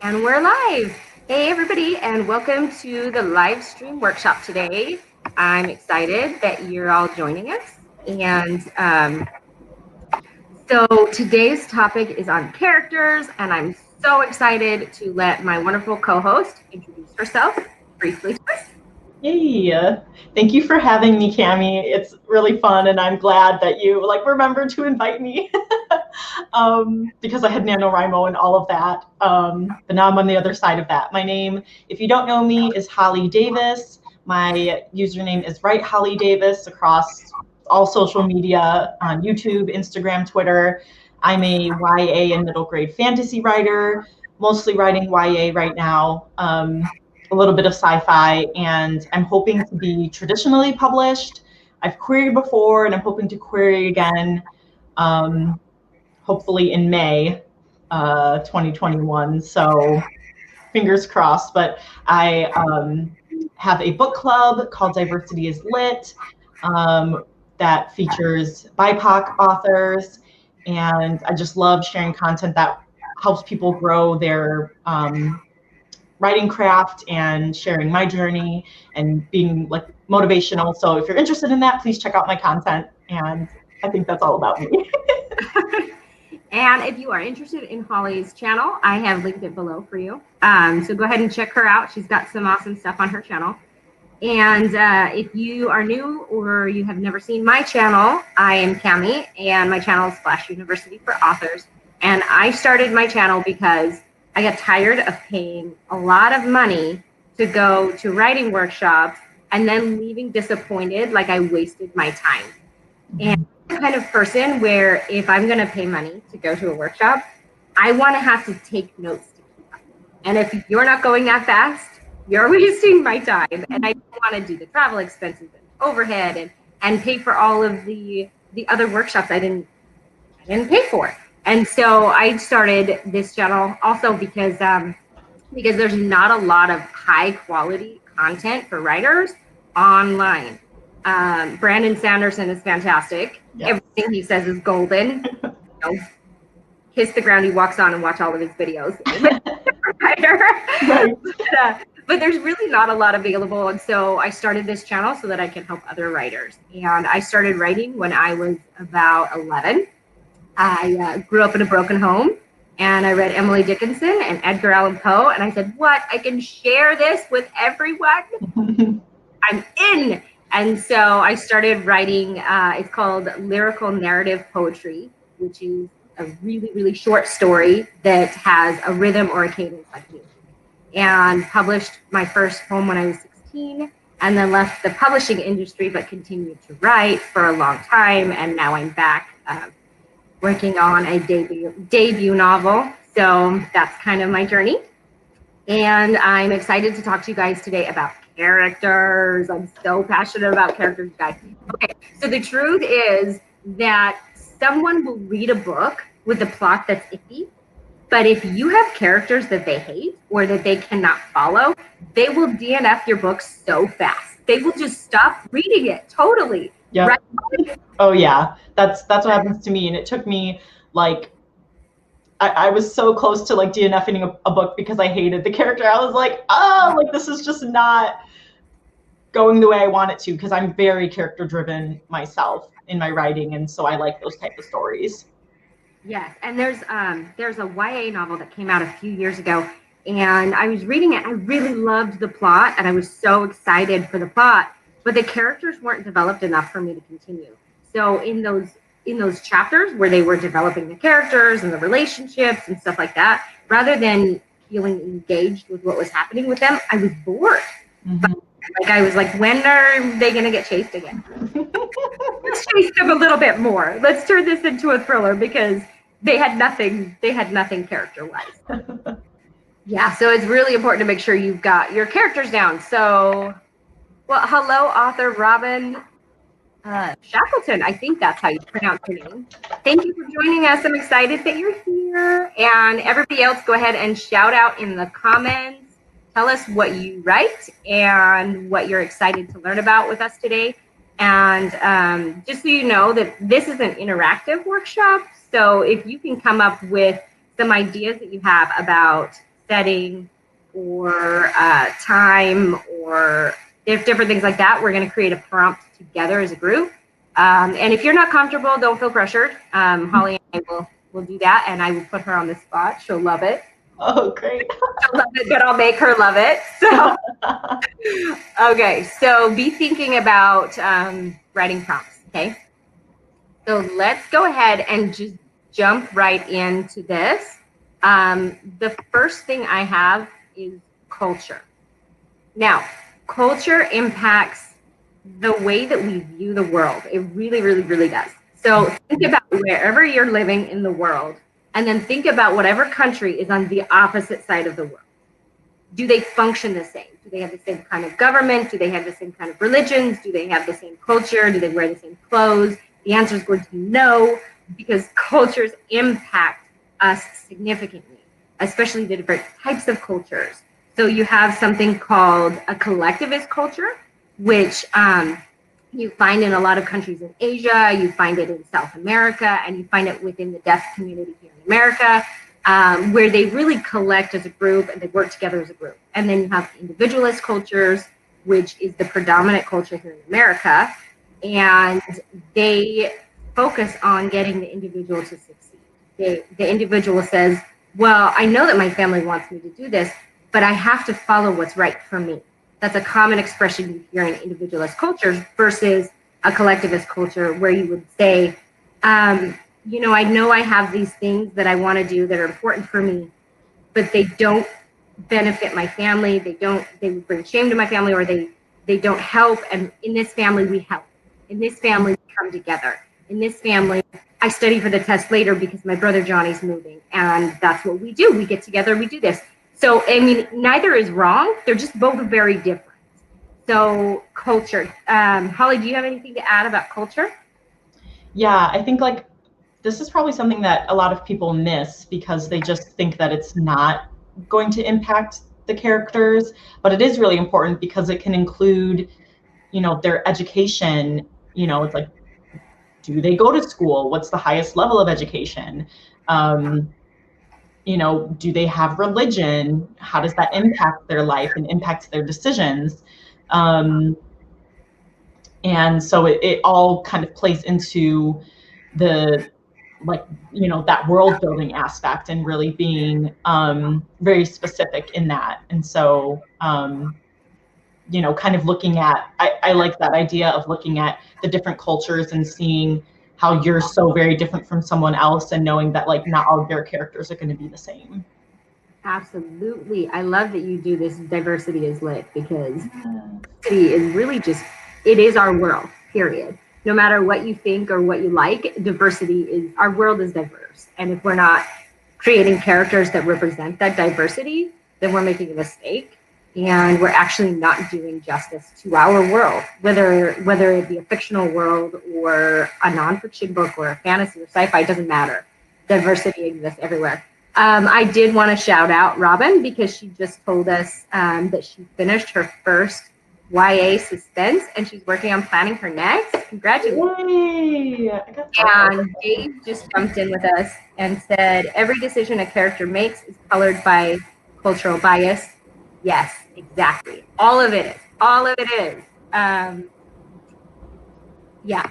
And we're live. Hey, everybody, and welcome to the live stream workshop today. I'm excited that you're all joining us. And so today's topic is on characters, and I'm so excited to let my wonderful co-host introduce herself briefly to us. Hey, thank you for having me, Kammi. It's really fun, and I'm glad that you remembered to invite me because I had NaNoWriMo and all of that. But now I'm on the other side of that. My name, if you don't know me, is Holly Davis. My username is Holly Davis across all social media on YouTube, Instagram, Twitter. I'm a YA and middle grade fantasy writer, mostly writing YA right now. A little bit of sci-fi, and I'm hoping to be traditionally published. I've queried before, and I'm hoping to query again, hopefully in May 2021. So fingers crossed. But I have a book club called Diversity is Lit that features BIPOC authors, and I just love sharing content that helps people grow their writing craft and sharing my journey and being motivational. So if you're interested in that, please check out my content. And I think that's all about me. And if you are interested in Holly's channel, I have linked it below for you. So go ahead and check her out. She's got some awesome stuff on her channel. And if you are new or you have never seen my channel, I am Kammi, and my channel is Flash University for Authors. And I started my channel because I got tired of paying a lot of money to go to writing workshops and then leaving disappointed, like I wasted my time. And I'm the kind of person where if I'm going to pay money to go to a workshop, I want to have to take notes to keep up. And if you're not going that fast, you're wasting my time. And I don't want to do the travel expenses and overhead and pay for all of the other workshops I didn't pay for. And so I started this channel also because there's not a lot of high quality content for writers online. Brandon Sanderson is fantastic. Yes. Everything he says is golden. Kiss the ground he walks on and watch all of his videos. Right. But there's really not a lot available. And so I started this channel so that I can help other writers. And I started writing when I was about 11. I grew up in a broken home, and I read Emily Dickinson and Edgar Allan Poe, and I said, what? I can share this with everyone? I'm in. And so I started writing, it's called lyrical narrative poetry, which is a really, really short story that has a rhythm or a cadence like music. And published my first poem when I was 16, and then left the publishing industry, but continued to write for a long time. And now I'm back working on a debut novel. So that's kind of my journey. And I'm excited to talk to you guys today about characters. I'm so passionate about characters, guys. Okay, so the truth is that someone will read a book with a plot that's iffy, but if you have characters that they hate or that they cannot follow, they will DNF your book so fast. They will just stop reading it totally. Yeah. Right? Oh yeah, that's what happens to me, and it took me I was so close to DNFing a book because I hated the character. I was like, oh, this is just not going the way I want it to, because I'm very character driven myself in my writing, and so I like those type of stories. Yes, and there's a YA novel that came out a few years ago, and I was reading it. I really loved the plot, and I was so excited for the plot, but the characters weren't developed enough for me to continue. So in those chapters where they were developing the characters and the relationships and stuff like that, rather than feeling engaged with what was happening with them, I was bored. Mm-hmm. I was like, when are they going to get chased again? Let's chase them a little bit more. Let's turn this into a thriller, because they had nothing character-wise. Yeah, so it's really important to make sure you've got your characters down. So, well, hello, author Robin Shackleton. I think that's how you pronounce your name. Thank you for joining us. I'm excited that you're here. And everybody else, go ahead and shout out in the comments. Tell us what you write and what you're excited to learn about with us today. And just so you know that this is an interactive workshop. So if you can come up with some ideas that you have about setting or time, or if different things like that, we're going to create a prompt together as a group. And if you're not comfortable, don't feel pressured. Holly and I will do that, and I will put her on the spot. She'll love it. Oh, great. She'll love it, but I'll make her love it. So, okay, so be thinking about writing prompts, okay? So let's go ahead and just jump right into this. The first thing I have is culture. Now, culture impacts the way that we view the world. It really, really, really does. So think about wherever you're living in the world, and then think about whatever country is on the opposite side of the world. Do they function the same? Do they have the same kind of government? Do they have the same kind of religions? Do they have the same culture? Do they wear the same clothes? The answer is going to be no, because cultures impact us significantly, especially the different types of cultures. So you have something called a collectivist culture, which you find in a lot of countries in Asia, you find it in South America, and you find it within the deaf community here in America, where they really collect as a group and they work together as a group. And then you have individualist cultures, which is the predominant culture here in America, and they focus on getting the individual to succeed. The individual says, well, I know that my family wants me to do this, but I have to follow what's right for me. That's a common expression you hear in individualist cultures versus a collectivist culture, where you would say, you know I have these things that I want to do that are important for me, but they don't benefit my family. They would bring shame to my family, or they don't help. And in this family, we help. In this family, we come together. In this family, I study for the test later because my brother Johnny's moving, and that's what we do. We get together, we do this. So, I mean, neither is wrong. They're just both very different. So, culture. Holly, do you have anything to add about culture? Yeah, I think like this is probably something that a lot of people miss because they just think that it's not going to impact the characters, but it is really important because it can include, their education. It's like, do they go to school? What's the highest level of education? Do they have religion? How does that impact their life and impact their decisions? And so it all kind of plays into the, that world building aspect and really being very specific in that. And so, kind of looking at, I like that idea of looking at the different cultures and seeing how you're so very different from someone else, and knowing that like not all of your characters are going to be the same. Absolutely. I love that you do this diversity is lit, because diversity is really just, it is our world, period. No matter what you think or what you like, diversity is, our world is diverse. And if we're not creating characters that represent that diversity, then we're making a mistake. And we're actually not doing justice to our world, whether it be a fictional world or a nonfiction book or a fantasy or sci-fi, it doesn't matter. Diversity exists everywhere. I did want to shout out Robin, because she just told us that she finished her first YA suspense and she's working on planning her next. Congratulations. Yay. And Dave just jumped in with us and said, every decision a character makes is colored by cultural bias. Yes, exactly. All of it is. Yeah.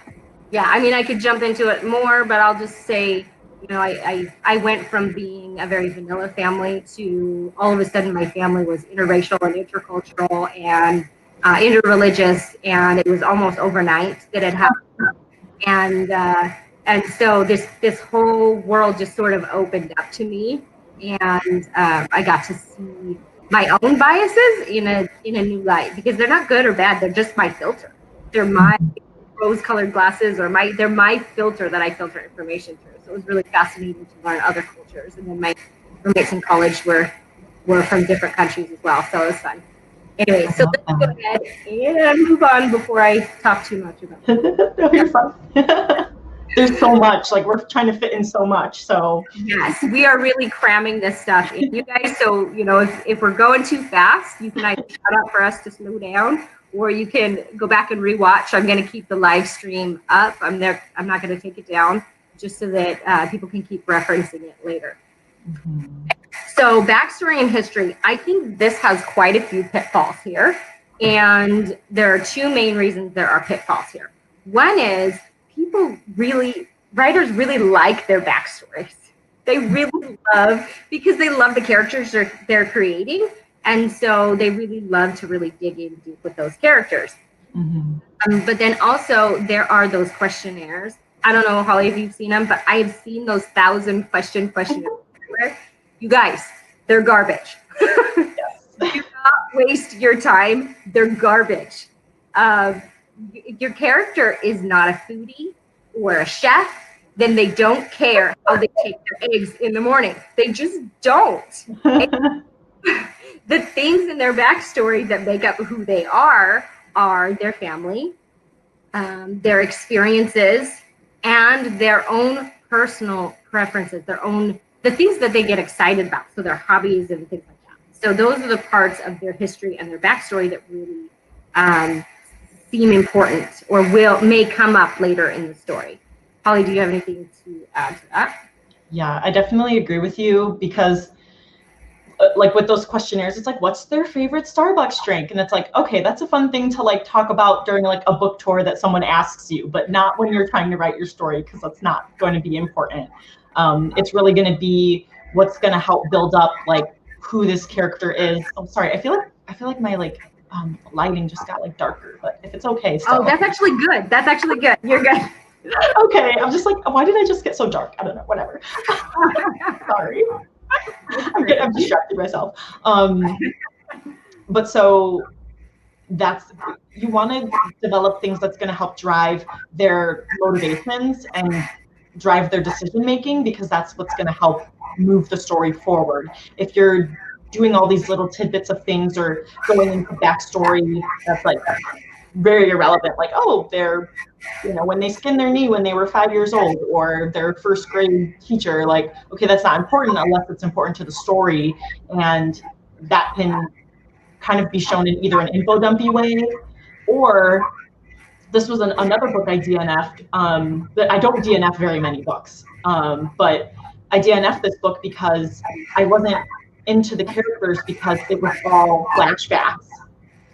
I mean, I could jump into it more, but I'll just say, I went from being a very vanilla family to all of a sudden my family was interracial and intercultural and interreligious, and it was almost overnight that it happened. And so this whole world just sort of opened up to me, and I got to see my own biases in a new light, because they're not good or bad. They're just my filter. They're my rose-colored glasses, or they're my filter that I filter information through. So it was really fascinating to learn other cultures. And then my roommates in college were from different countries as well. So it was fun. Anyway, so let's go ahead and move on before I talk too much about it. No, you're fine. There's so much, like we're trying to fit in so much. So yes, we are really cramming this stuff in, you guys. So, if we're going too fast, you can either shout out for us to slow down, or you can go back and rewatch. I'm going to keep the live stream up. I'm not going to take it down, just so that people can keep referencing it later. Mm-hmm. So backstory and history, I think this has quite a few pitfalls here. And there are two main reasons there are pitfalls here. One is writers really like their backstories. They really love, because they love the characters they're creating. And so they really love to really dig in deep with those characters. Mm-hmm. But then also there are those questionnaires. I don't know, Holly, if you've seen them, but I have seen those 1,000 questionnaires. You guys, they're garbage. Yes. Do not waste your time. They're garbage. If your character is not a foodie or a chef, then they don't care how they take their eggs in the morning. They just don't. The things in their backstory that make up who they are their family, their experiences, and their own personal preferences, the things that they get excited about, so their hobbies and things like that. So those are the parts of their history and their backstory that really seem important or may come up later in the story. Holly, do you have anything to add to that? Yeah, I definitely agree with you, because like with those questionnaires, it's like, what's their favorite Starbucks drink? And it's like, okay, that's a fun thing to like talk about during like a book tour that someone asks you, but not when you're trying to write your story, because that's not going to be important. It's really going to be what's going to help build up like who this character is. Oh, sorry, I feel like my like lighting just got like darker, but if it's okay. Oh, that's actually good. That's actually good. You're good. Okay, I'm just like, why did I just get so dark? I don't know, whatever. Sorry. I'm distracted myself. But so you want to develop things that's going to help drive their motivations and drive their decision making, because that's what's going to help move the story forward. If you're doing all these little tidbits of things or going into backstory that's like very irrelevant, like, oh, they're, when they skinned their knee when they were 5 years old, or their first grade teacher, like, okay, that's not important unless it's important to the story. And that can kind of be shown in either an info dumpy way, or this was another book I DNF'd. But I don't DNF very many books, but I DNF'd this book because I wasn't into the characters, because it was all flashbacks.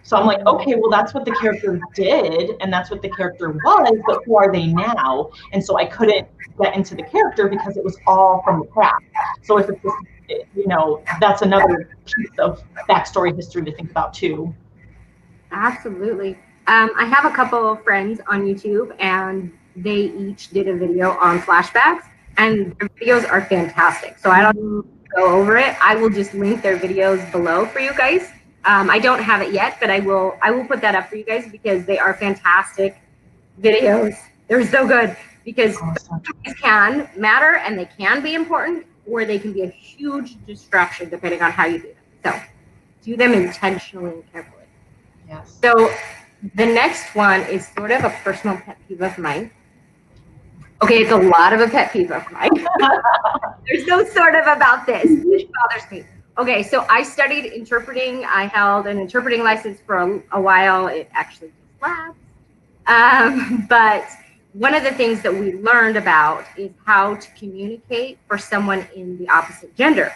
So I'm like, okay, well, that's what the character did, and that's what the character was, but who are they now? And so I couldn't get into the character because it was all from the past. So if it's just, that's another piece of backstory history to think about too. Absolutely. I have a couple of friends on YouTube, and they each did a video on flashbacks, and their videos are fantastic. So I don't go over it. I will just link their videos below for you guys. I don't have it yet, but I will put that up for you guys, because they are fantastic videos. They're so good, because things can matter and they can be important, or they can be a huge distraction depending on how you do them. So do them intentionally and carefully. Yes. So the next one is sort of a personal pet peeve of mine. Okay, it's a lot of a pet peeve of mine. There's no sort of about this. This bothers me. Okay, so I studied interpreting. I held an interpreting license for a while. It actually just lapsed. But one of the things that we learned about is how to communicate for someone in the opposite gender.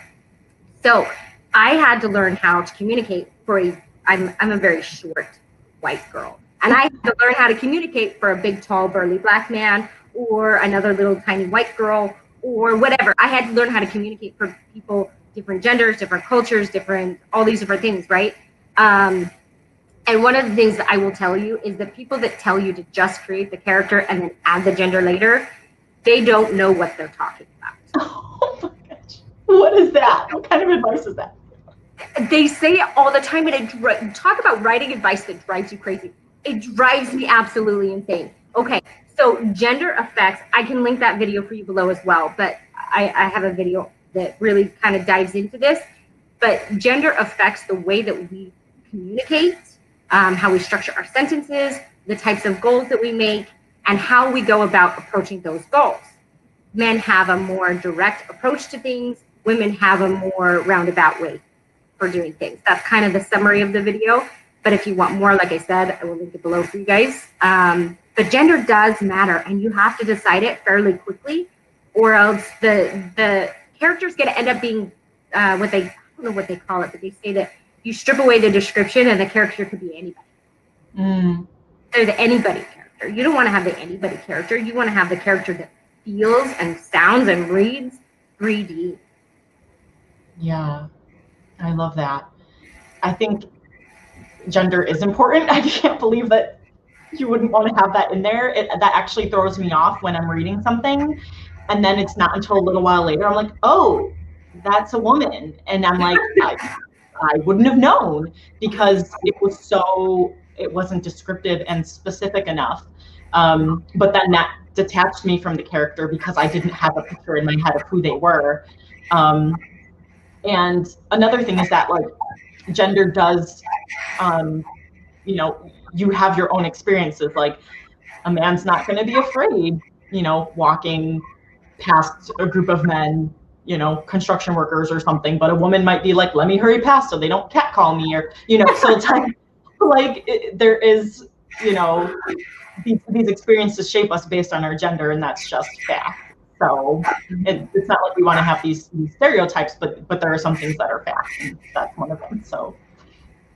So I had to learn how to communicate I'm a very short white girl. And I had to learn how to communicate for a big, tall, burly black man, or another little tiny white girl, or whatever. I had to learn how to communicate for people, different genders, different cultures, all these different things, right? And one of the things that I will tell you is that people that tell you to just create the character and then add the gender later, they don't know what they're talking about. Oh my gosh. What is that? What kind of advice is that? They say it all the time, and talk about writing advice that drives you crazy. It drives me absolutely insane. Okay, so gender effects, I can link that video for you below as well, but I have a video that really kind of dives into this. But gender affects the way that we communicate, how we structure our sentences, the types of goals that we make, and how we go about approaching those goals. Men have a more direct approach to things. Women have a more roundabout way for doing things. That's kind of the summary of the video. But if you want more, like I said, I will link it below for you guys. But gender does matter, and you have to decide it fairly quickly, or else the character's going to end up being what they, I don't know what they call it, but they say that you strip away the description and the character could be anybody. They're the anybody character. You don't want to have the anybody character. You want to have the character that feels and sounds and reads 3D. Yeah, I love that. I think gender is important. I can't believe that you wouldn't want to have that in there. That actually throws me off when I'm reading something, and then it's not until a little while later I'm like, oh, that's a woman, and I'm like, I wouldn't have known because it wasn't descriptive and specific enough. But then that detached me from the character because I didn't have a picture in my head of who they were. And another thing is that, like, gender does, you have your own experiences. Like, a man's not going to be afraid, walking past a group of men, construction workers or something, but a woman might be like, let me hurry past so they don't catcall me, or, so it's there is, these experiences shape us based on our gender, and that's just fact. So it's not like we want to have these stereotypes, but there are some things that are facts, and that's one of them. So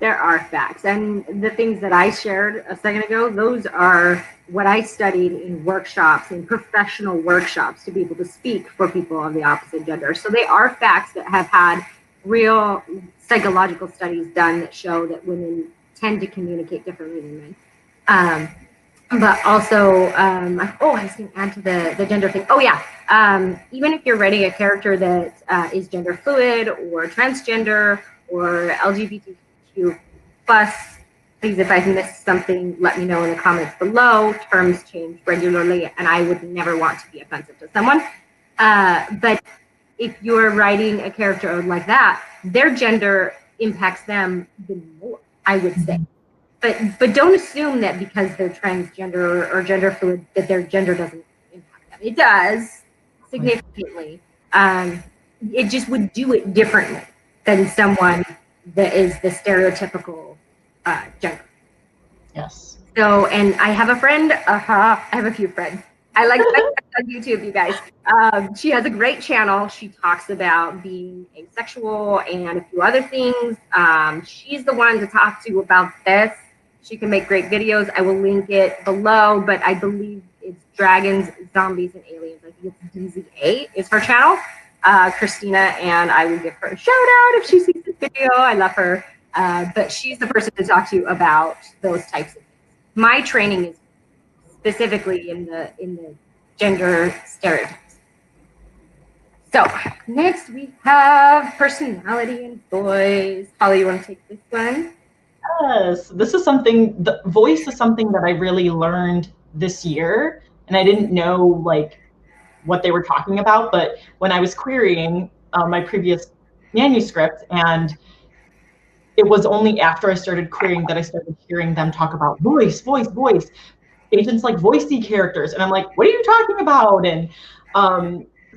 there are facts, and the things that I shared a second ago, those are what I studied in workshops, in professional workshops, to be able to speak for people of the opposite gender. So they are facts that have had real psychological studies done that show that women tend to communicate differently than men. But also, I was going to add to the gender thing. Oh yeah, even if you're writing a character that is gender fluid or transgender or LGBTQ plus, please, if I've missed something, let me know in the comments below. Terms change regularly, and I would never want to be offensive to someone. But if you're writing a character like that, their gender impacts them even more, I would say. But don't assume that because they're transgender or gender fluid that their gender doesn't impact them. It does significantly. It just would do it differently than someone that is the stereotypical gender. Yes. So, and I have a friend. I have a few friends. I like on YouTube, you guys. She has a great channel. She talks about being asexual and a few other things. She's the one to talk to about this. She can make great videos. I will link it below, but I believe it's Dragons, Zombies, and Aliens. I think it's DZA is her channel. Christina, and I will give her a shout out if she sees this video. I love her. But she's the person to talk to about those types of things. My training is specifically in the gender stereotypes. So next we have personality and voice. Holly, you want to take this one? Yes, the voice is something that I really learned this year, and I didn't know like what they were talking about, but when I was querying my previous manuscript, and it was only after I started querying that I started hearing them talk about voice. Agents like voicey characters, and I'm like, what are you talking about? And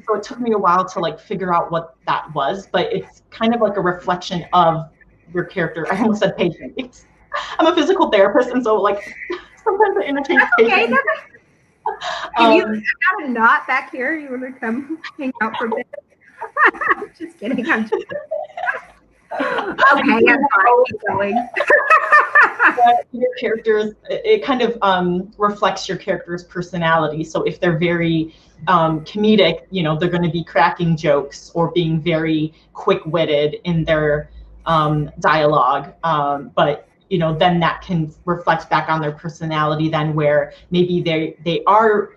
so it took me a while to like figure out what that was, but it's kind of like a reflection of your character. I almost said patient. I'm a physical therapist, and so like sometimes I interchange patient. Okay, can you got a knot back here? You want to come hang out for a bit? Just kidding. I'm just okay. I'm fine. Keep going. But your characters, it kind of reflects your character's personality. So if they're very comedic, they're going to be cracking jokes or being very quick-witted in their dialogue. But then that can reflect back on their personality then, where maybe they are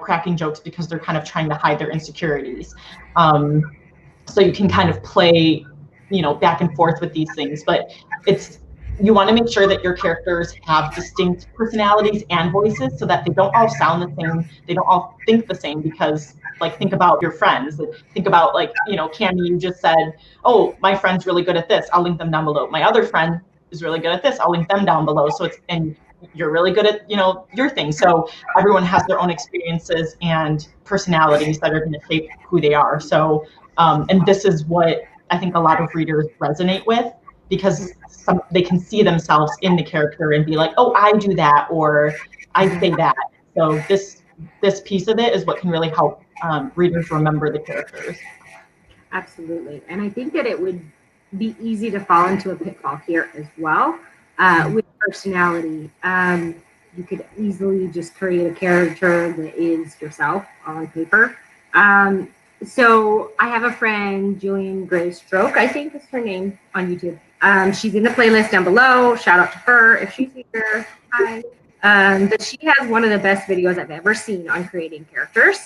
cracking jokes because they're kind of trying to hide their insecurities. So you can kind of play back and forth with these things, but you want to make sure that your characters have distinct personalities and voices so that they don't all sound the same, they don't all think the same, because like, think about your friends, think about like, Kammi, you just said, oh, my friend's really good at this, I'll link them down below. My other friend is really good at this, I'll link them down below. So and you're really good at, your thing. So everyone has their own experiences and personalities that are going to shape who they are. So, and this is what I think a lot of readers resonate with, because they can see themselves in the character and be like, oh, I do that, or I say that. So this piece of it is what can really help readers remember the characters. Absolutely. And I think that it would be easy to fall into a pitfall here as well with personality. You could easily just create a character that is yourself on paper. So I have a friend, Julian Gray Stroke, I think is her name on YouTube. She's in the playlist down below. Shout out to her if she's here. Hi. But she has one of the best videos I've ever seen on creating characters.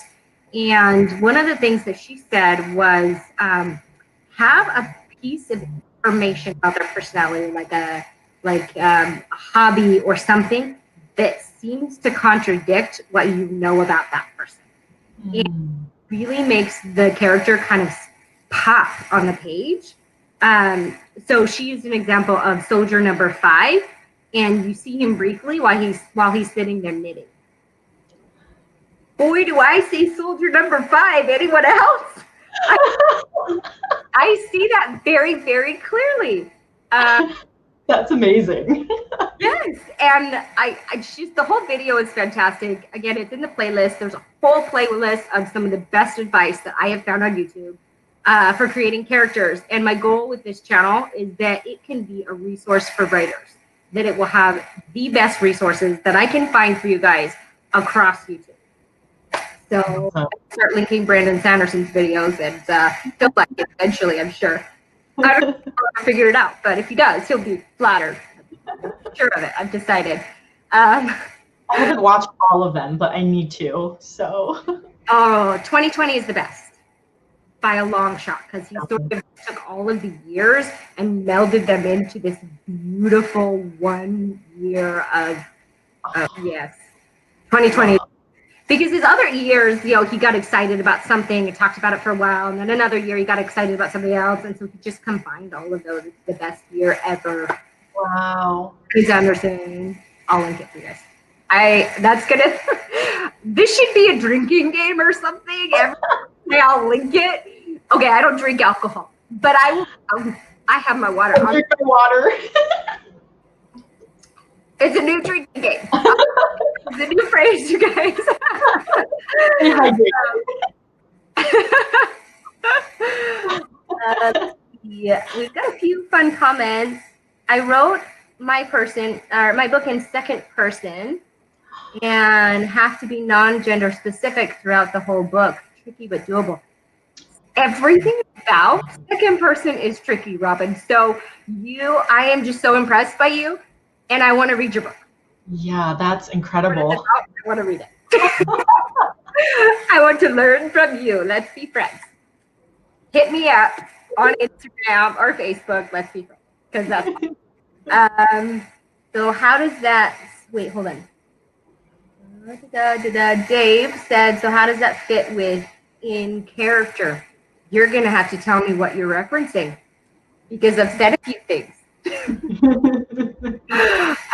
And one of the things that she said was have a piece of information about their personality, like a hobby or something that seems to contradict what you know about that person. It really makes the character kind of pop on the page. So she used an example of soldier number 5, and you see him briefly while he's sitting there knitting. Boy, do I see soldier number 5. Anyone else? I see that very, very clearly. That's amazing. Yes, and I just the whole video is fantastic. Again, it's in the playlist. There's a whole playlist of some of the best advice that I have found on YouTube for creating characters. And my goal with this channel is that it can be a resource for writers. That it will have the best resources that I can find for you guys across YouTube. So I'll start linking Brandon Sanderson's videos, and he'll like it eventually, I'm sure. I don't know if he'll figure it out, but if he does, he'll be flattered. I'm sure of it. I've decided. I haven't watched all of them, but I need to. So. Oh, 2020 is the best by a long shot, because he sort of took all of the years and melded them into this beautiful 1 year of yes, 2020. Because his other years, he got excited about something and talked about it for a while, and then another year he got excited about something else, and so he just combined all of those. It's the best year ever. Wow. Chris Anderson. I'll link it for you guys. This should be a drinking game or something. Every day I'll link it. Okay, I don't drink alcohol, but I have my water. I drink my water. It's a new drinking game. It's a new phrase, you guys. Yeah, we've got a few fun comments. I wrote my book in second person and have to be non-gender specific throughout the whole book. Tricky but doable. Everything about second person is tricky, Robin. So I am just so impressed by you, and I want to read your book. Yeah, that's incredible. I want to read it. I want to learn from you. Let's be friends. Hit me up on Instagram or Facebook. Let's be friends, because that's fun. So how does that? Wait, hold on. Dave said, so how does that fit with in character? You're gonna have to tell me what you're referencing, because I've said a few things.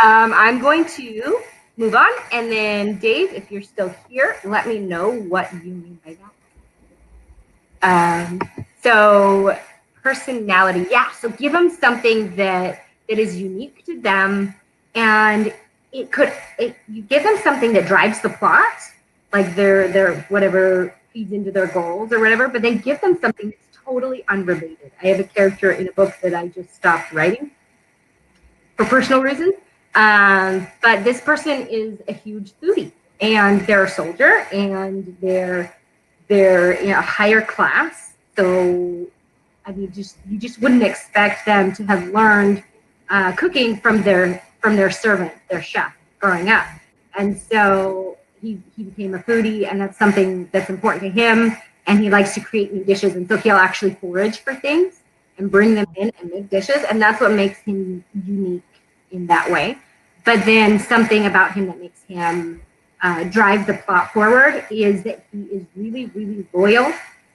I'm going to move on, and then Dave, if you're still here, let me know what you mean by that. So personality, yeah. So give them something that is unique to them, and you give them something that drives the plot, like their whatever feeds into their goals or whatever, but then give them something that's totally unrelated. I have a character in a book that I just stopped writing for personal reasons, but this person is a huge foodie, and they're a soldier, and they're a higher class. So I mean, you just wouldn't expect them to have learned cooking from their servant, their chef, growing up. And so he became a foodie, and that's something that's important to him, and he likes to create new dishes, and so he'll actually forage for things and bring them in and make dishes, and that's what makes him unique in that way. But then something about him that makes him drive the plot forward is that he is really, really loyal,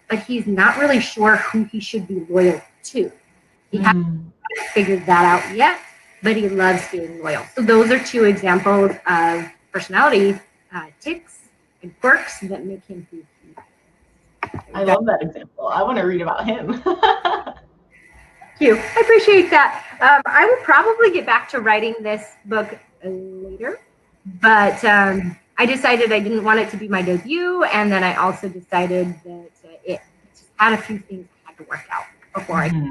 but he's not really sure who he should be loyal to. He hasn't figured that out yet, but he loves being loyal. So those are two examples of personality tics and quirks that make him who he is. I love that example. I want to read about him. Thank you. I appreciate that. I will probably get back to writing this book later, but I decided I didn't want it to be my debut, and then I also decided that it just had a few things I had to work out before I.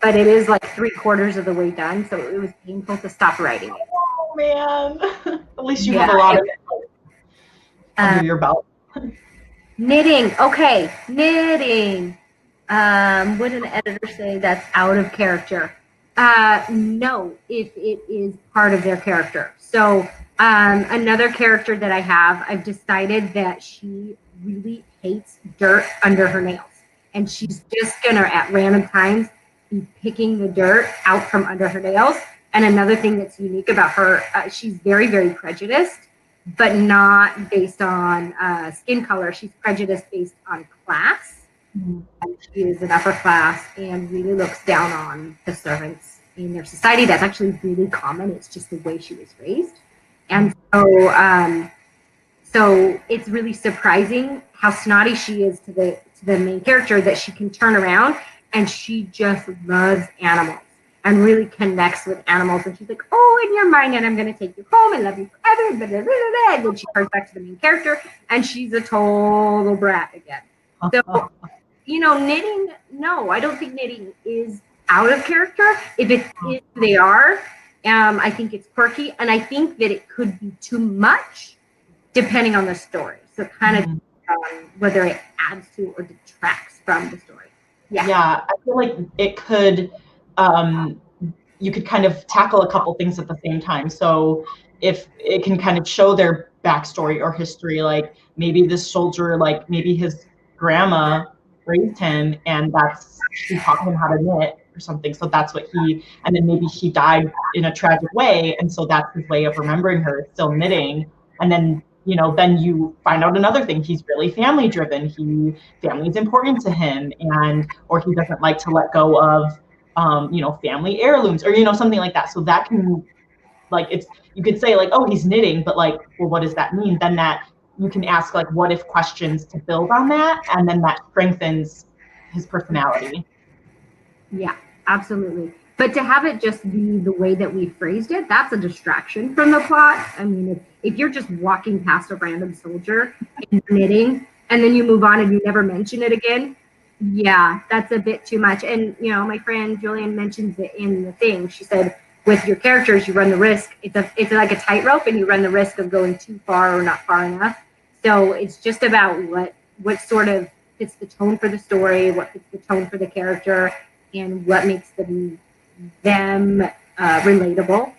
But it is like 3/4 of the way done, so it was painful to stop writing it. Oh man! At least you have a lot of it under your belt. Knitting. Okay, knitting. Would an editor say that's out of character? No, if it is part of their character. So another character that I have, I've decided that she really hates dirt under her nails. And she's just gonna, at random times, be picking the dirt out from under her nails. And another thing that's unique about her, she's very, very prejudiced, but not based on skin color. She's prejudiced based on class. And she is an upper class and really looks down on the servants in their society. That's actually really common. It's just the way she was raised. And so it's really surprising how snotty she is to the main character, that she can turn around and she just loves animals and really connects with animals. And she's like, oh, and you're mine, and I'm going to take you home and love you forever. Blah, blah, blah, blah. And then she turns back to the main character and she's a total brat again. So, knitting, no, I don't think knitting is out of character. If they are, I think it's quirky. And I think that it could be too much depending on the story. So kind of whether it adds to or detracts from the story. Yeah, I feel like it could, you could kind of tackle a couple things at the same time. So if it can kind of show their backstory or history, like maybe this soldier, like maybe his grandma raised him and she taught him how to knit or something. So that's what and then maybe he died in a tragic way. And so that's his way of remembering her, still knitting. And then, then you find out another thing. He's really family driven. Family is important to him, or he doesn't like to let go of, family heirlooms or, something like that. So that can, you could say like, oh, he's knitting, but like, well, what does that mean? Then that you can ask like, what if questions to build on that. And then that strengthens his personality. Yeah, absolutely. But to have it just be the way that we phrased it, that's a distraction from the plot. I mean, if you're just walking past a random soldier and knitting, and then you move on and you never mention it again, yeah, that's a bit too much. And, my friend Julian mentions it in the thing. She said, with your characters, you run the risk. It's like a tightrope, and you run the risk of going too far or not far enough. So it's just about what sort of fits the tone for the story, what fits the tone for the character, and what makes them relatable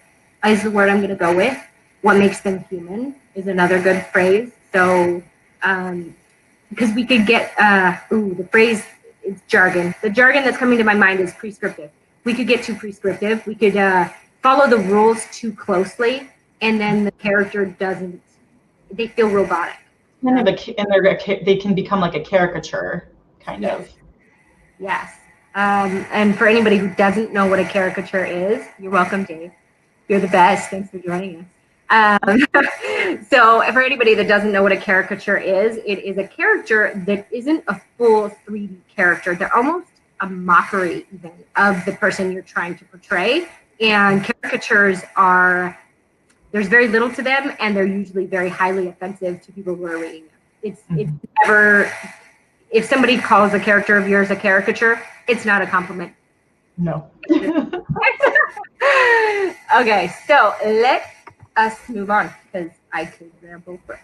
is the word I'm going to go with. What makes them human is another good phrase. So, because we could get, the phrase is jargon. The jargon that's coming to my mind is prescriptive. We could get too prescriptive. We could follow the rules too closely, and then the character they feel robotic. And they can become like a caricature, kind of. Yes. And for anybody who doesn't know what a caricature is, you're welcome, Dave. You're the best. Thanks for joining us. So for anybody that doesn't know what a caricature is, it is a character that isn't a full 3D character. They're almost a mockery even of the person you're trying to portray. And caricatures there's very little to them, and they're usually very highly offensive to people who are reading them. It's never, if somebody calls a character of yours a caricature, it's not a compliment. No. Okay, so let us move on, because I could ramble for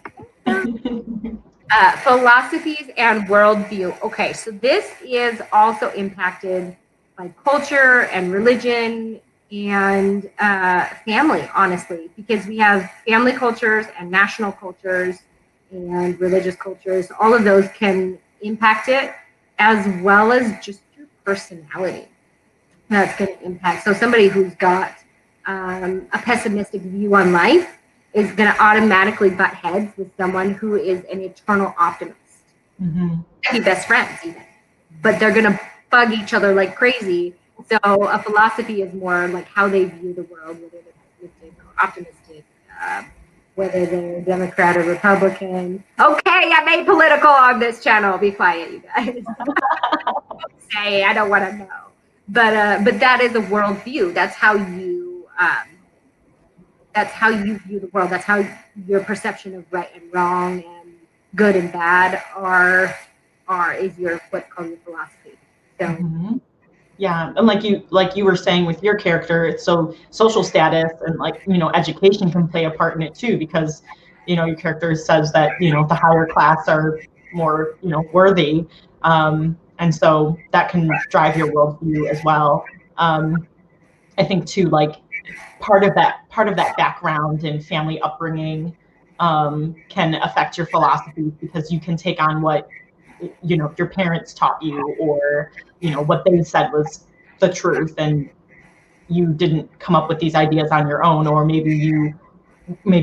philosophies and worldview. Okay, so this is also impacted by culture and religion and family, honestly, because we have family cultures and national cultures and religious cultures. All of those can impact it, as well as just your personality. That's going to impact. So somebody who's got a pessimistic view on life is going to automatically butt heads with someone who is an eternal optimist. Mm-hmm. Be best friends even, but they're going to bug each other like crazy. So a philosophy is more like how they view the world, whether they're pessimistic or optimistic, whether they're Democrat or Republican. Okay, I made political on this channel. Be quiet, you guys. Say, I don't want to know. But that is a worldview. That's how you view the world. That's how your perception of right and wrong and good and bad is your what's called your philosophy. So. Mm-hmm. Yeah, and like you were saying with your character, it's so social status and like, you know, education can play a part in it too, because, you know, your character says that, you know, the higher class are more, you know, worthy. And so that can drive your worldview as well. I think too, like part of that background and family upbringing can affect your philosophy, because you can take on what, you know, your parents taught you, or, you know, what they said was the truth, and you didn't come up with these ideas on your own, or maybe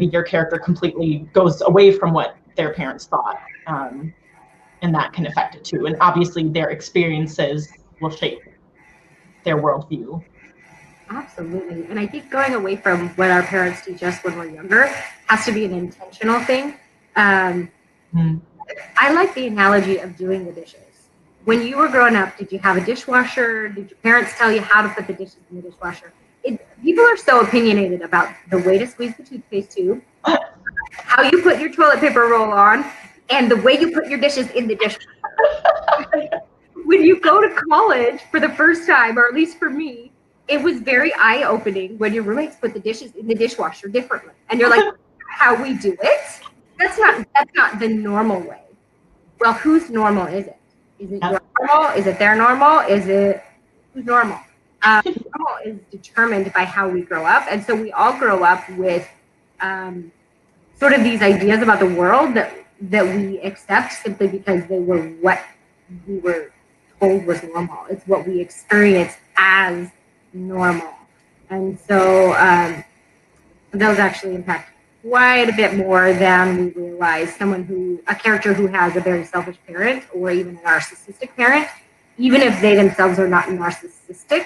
your character completely goes away from what their parents thought, and that can affect it too. And obviously their experiences will shape their worldview. Absolutely. And I think going away from what our parents teach us when we're younger has to be an intentional thing. I like the analogy of doing the dishes. When you were growing up, did you have a dishwasher? Did your parents tell you how to put the dishes in the dishwasher? People are so opinionated about the way to squeeze the toothpaste tube, how you put your toilet paper roll on, and the way you put your dishes in the dishwasher. When you go to college for the first time, or at least for me, it was very eye-opening when your roommates put the dishes in the dishwasher differently. And you're like, how we do it? That's not the normal way. Well, whose normal is it? Is it your normal? Is it their normal? Is it who's normal? Normal is determined by how we grow up. And so we all grow up with sort of these ideas about the world that we accept simply because they were what we were told was normal. It's what we experience as normal. And so those actually impact quite a bit more than we realize. A character who has a very selfish parent, or even a narcissistic parent, even if they themselves are not narcissistic,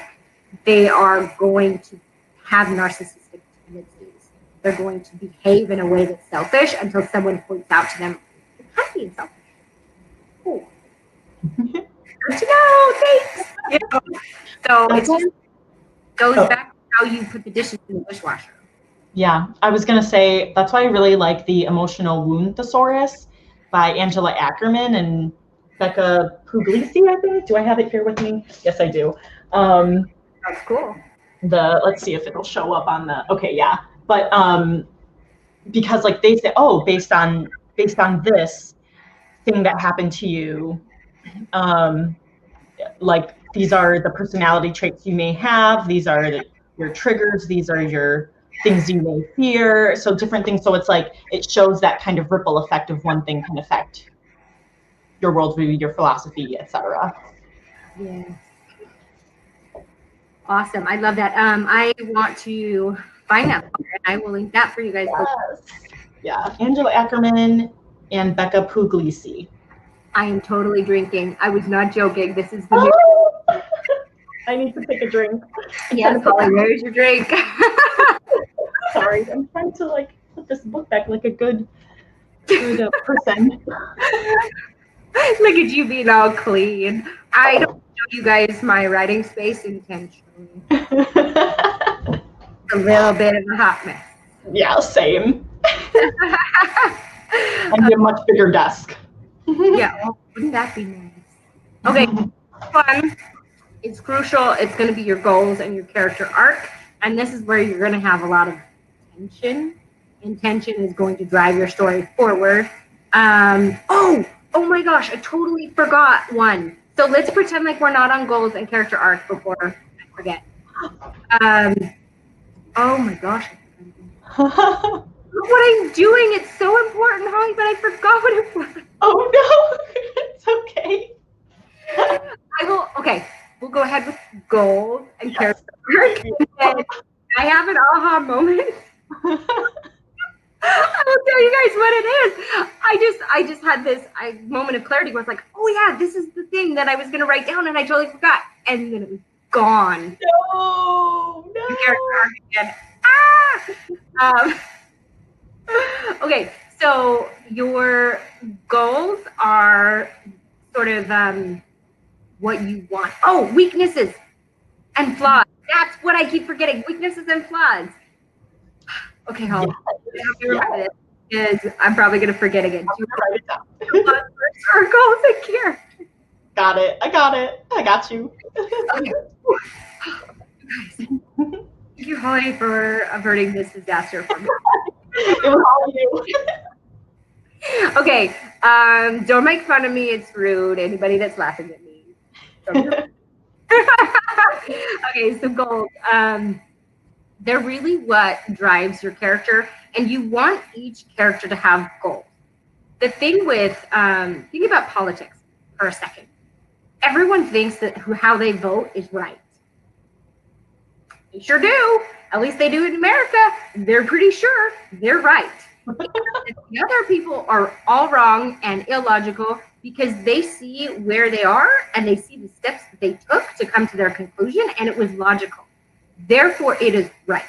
they are going to have narcissistic tendencies. They're going to behave in a way that's selfish until someone points out to them, you're kind of being selfish. Cool. Good to know, thanks. You know? So it just goes back to how you put the dishes in the dishwasher. Yeah, I was going to say, that's why I really like The Emotional Wound Thesaurus by Angela Ackerman and Becca Puglisi, I think. Do I have it here with me? Yes, I do. That's cool. Let's see if it'll show up on the, okay, yeah. But because like they say, oh, based on this thing that happened to you, like these are the personality traits you may have, these are your triggers, these are your things you may fear, so different things. So it's like it shows that kind of ripple effect of one thing can affect your worldview, your philosophy, etc. Yes. Awesome. I love that. I want to find that book, and I will link that for you guys. Yes. Yeah, Angela Ackerman and Becca Puglisi. I am totally drinking. I was not joking. This is the new. I need to take a drink. Yes, Holly, where's your drink? Sorry, I'm trying to like put this book back like a good person. Look at you being all clean. I don't show you guys my writing space intentionally. A little bit of a hot mess. Yeah, same. I need a much bigger desk. Yeah, well, wouldn't that be nice? Okay, fun. It's crucial. It's going to be your goals and your character arc. And this is where you're going to have a lot of tension. And tension is going to drive your story forward. Oh my gosh, I totally forgot one. So let's pretend like we're not on goals and character arc before I forget. Oh my gosh. Look what I'm doing. It's so important, Holly, but I forgot what it was. Oh no, it's okay. Okay, we'll go ahead with goals and character arc. And I have an aha moment. I will tell you guys what it is. I just had this moment of clarity where I was like, oh yeah, this is the thing that I was gonna write down and I totally forgot. And then it was gone. No. Character arc again. Okay, so your goals are sort of what you want. Oh, weaknesses and flaws. That's what I keep forgetting. Weaknesses and flaws. Okay, hold on. I have to remember this because I'm probably going to forget again. Write it down. Our goals and character. Got it. I got it. I got you. Okay. Thank you, Holly, for averting this disaster for me. It was all you. Okay, don't make fun of me. It's rude. Anybody that's laughing at me. Okay, so goals. They're really what drives your character, and you want each character to have goals. The thing with, think about politics for a second. Everyone thinks that how they vote is right. They sure do. At least they do in America. They're pretty sure they're right. The other people are all wrong and illogical because they see where they are and they see the steps that they took to come to their conclusion, and it was logical. Therefore, it is right.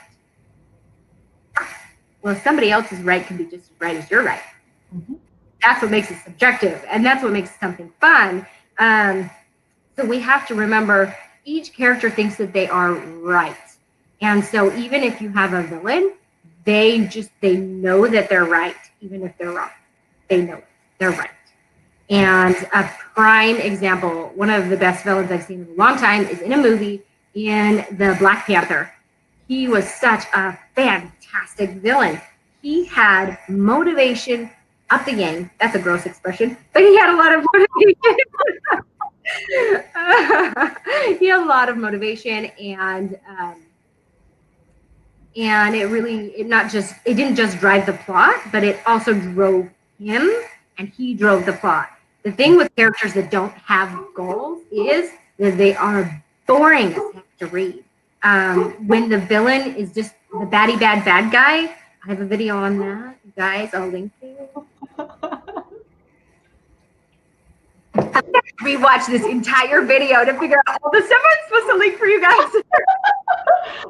Well, somebody else's right can be just as right as your right. Mm-hmm. That's what makes it subjective, and that's what makes something fun. So we have to remember each character thinks that they are right. And so even if you have a villain, they know that they're right, even if they're wrong. They know it. They're right. And a prime example, one of the best villains I've seen in a long time is in a movie in the Black Panther. He was such a fantastic villain. He had motivation up the yang. That's a gross expression, but he had a lot of motivation. He had a lot of motivation, and it didn't just drive the plot, but it also drove him, and he drove the plot. The thing with characters that don't have goals is that they are boring as heck to read. When the villain is just the bad guy, I have a video on that, guys. I'll link to you. I'm gonna rewatch this entire video to figure out all the stuff I'm supposed to link for you guys.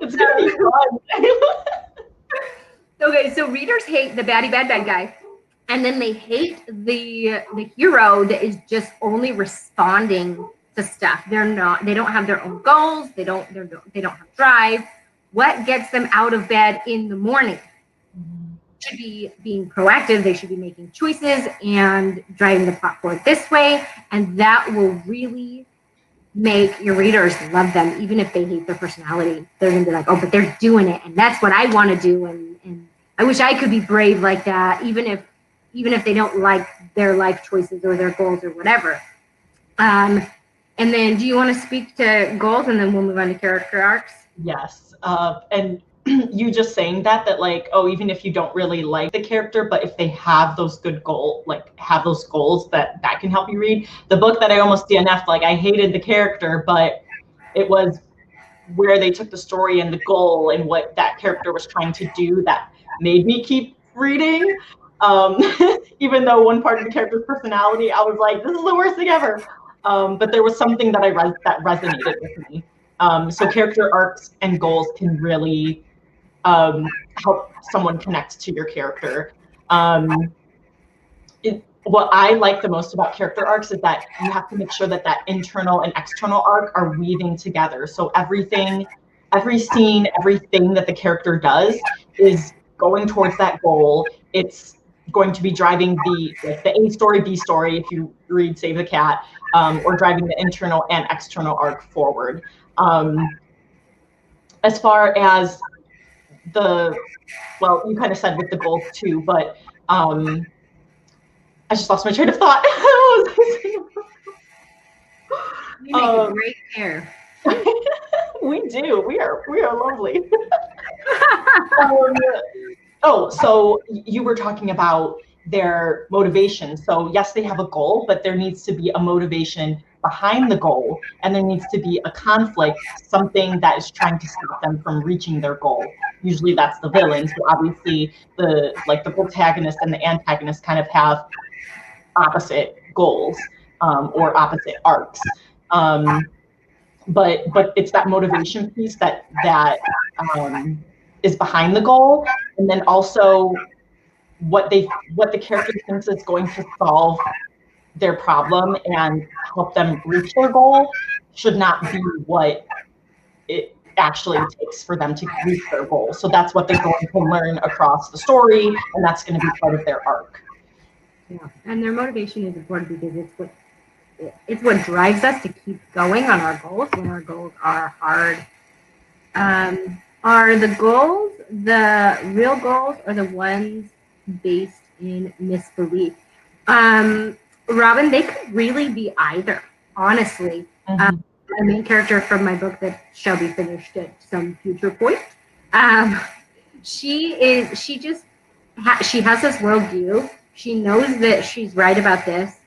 It's gonna be fun. Okay, so readers hate the bad guy, and then they hate the hero that is just only responding to stuff. They don't have their own goals. They don't have drive. What gets them out of bed in the morning? Should be being proactive. They should be making choices and driving the plot forward this way, and that will really make your readers love them, even if they hate their personality. They're gonna be like, oh, but they're doing it, and that's what I want to do, and I wish I could be brave like that, even if they don't like their life choices or their goals or whatever. And then, do you want to speak to goals, and then we'll move on to character arcs? Yes, and you just saying that like, oh, even if you don't really like the character, but if they have those good goals, that can help you read. The book that I almost DNF'd, like, I hated the character, but it was where they took the story and the goal and what that character was trying to do that made me keep reading. Even though one part of the character's personality, I was like, this is the worst thing ever. But there was something that that resonated with me. So character arcs and goals can really help someone connect to your character. What I like the most about character arcs is that you have to make sure that internal and external arc are weaving together. So every scene, everything that the character does is going towards that goal. It's going to be driving the A story, B story, if you read Save the Cat, or driving the internal and external arc forward. As far as you kind of said with the goals too, but I just lost my train of thought. You make great hair. We do. We are lovely. So you were talking about their motivation. So yes, they have a goal, but there needs to be a motivation behind the goal, and there needs to be a conflict, something that is trying to stop them from reaching their goal. Usually that's the villains, but obviously the protagonist and the antagonist kind of have opposite goals or opposite arcs. But it's that motivation piece that is behind the goal, and then also what the character thinks is going to solve their problem and help them reach their goal should not be what it actually takes for them to reach their goal. So that's what they're going to learn across the story, and that's going to be part of their arc. Yeah, and their motivation is important because it's what it's what drives us to keep going on our goals when our goals are hard. Are the goals the real goals or the ones based in misbelief? Robin, they could really be either, honestly. Mhm. The main character from my book that shall be finished at some future point, she has this worldview. She knows that she's right about this,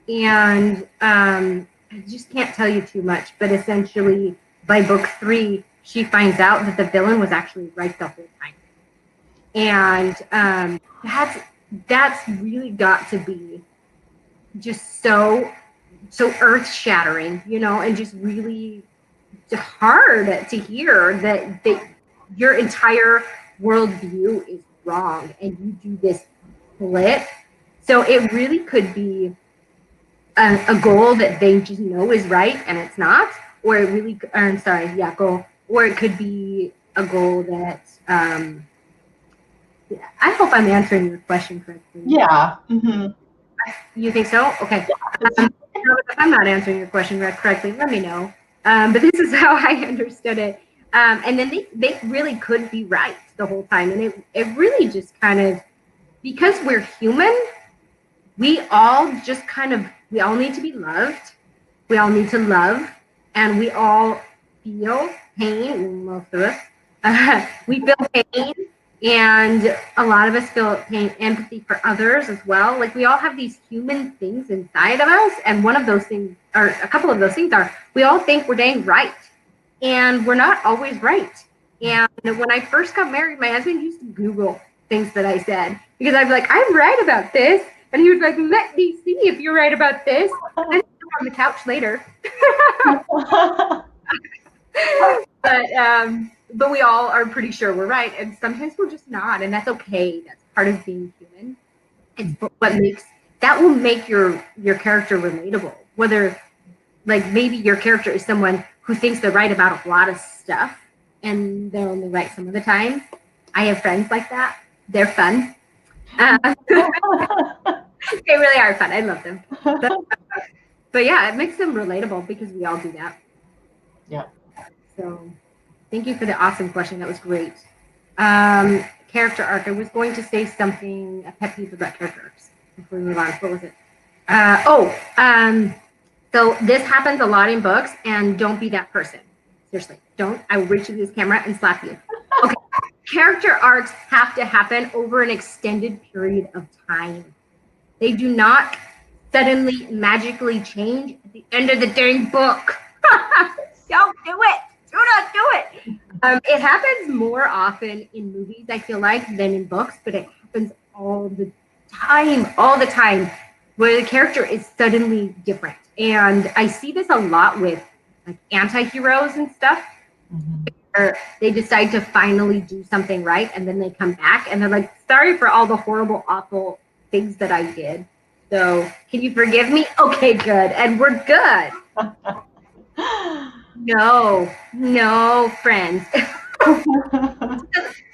and I just can't tell you too much, but essentially by book 3 she finds out that the villain was actually right the whole time, and that's really got to be just so earth-shattering, and just really hard to hear that your entire worldview is wrong and you do this split. So it really could be a goal that they just know is right and it's not, or it really, goal, or it could be a goal that, I hope I'm answering your question correctly. Yeah. Mm-hmm. You think so? Okay. Yeah. If I'm not answering your question correctly, let me know. But this is how I understood it. And then they really could be right the whole time. And it really just kind of, because we're human, we all need to be loved. We all need to love. And we all feel pain, most of us. We feel pain. And a lot of us feel pain, empathy for others as well. Like, we all have these human things inside of us. And one of those things, or a couple of those things, are we all think we're dang right. And we're not always right. And when I first got married, my husband used to Google things that I said, because I'd be like, I'm right about this. And he was like, let me see if you're right about this. And then on the couch later. But we all are pretty sure we're right, and sometimes we're just not, and that's okay. That's part of being human. It's that will make your character relatable. Whether, like, maybe your character is someone who thinks they're right about a lot of stuff, and they're only right some of the time. I have friends like that. They're fun. They really are fun. I love them. But yeah, it makes them relatable because we all do that. Yeah. So thank you for the awesome question. That was great. Character arc. I was going to say something, a pet peeve about character arcs before we move on. What was it? So this happens a lot in books, and don't be that person. Seriously, don't. I will reach into this camera and slap you. Okay. Character arcs have to happen over an extended period of time. They do not suddenly magically change at the end of the dang book. Don't do it. Do not do it. It happens more often in movies, I feel like, than in books, but it happens all the time, where the character is suddenly different. And I see this a lot with, like, anti-heroes and stuff. Mm-hmm. Where they decide to finally do something right, and then they come back and they're like, sorry for all the horrible, awful things that I did. So can you forgive me? Okay, good. And we're good. No, friends.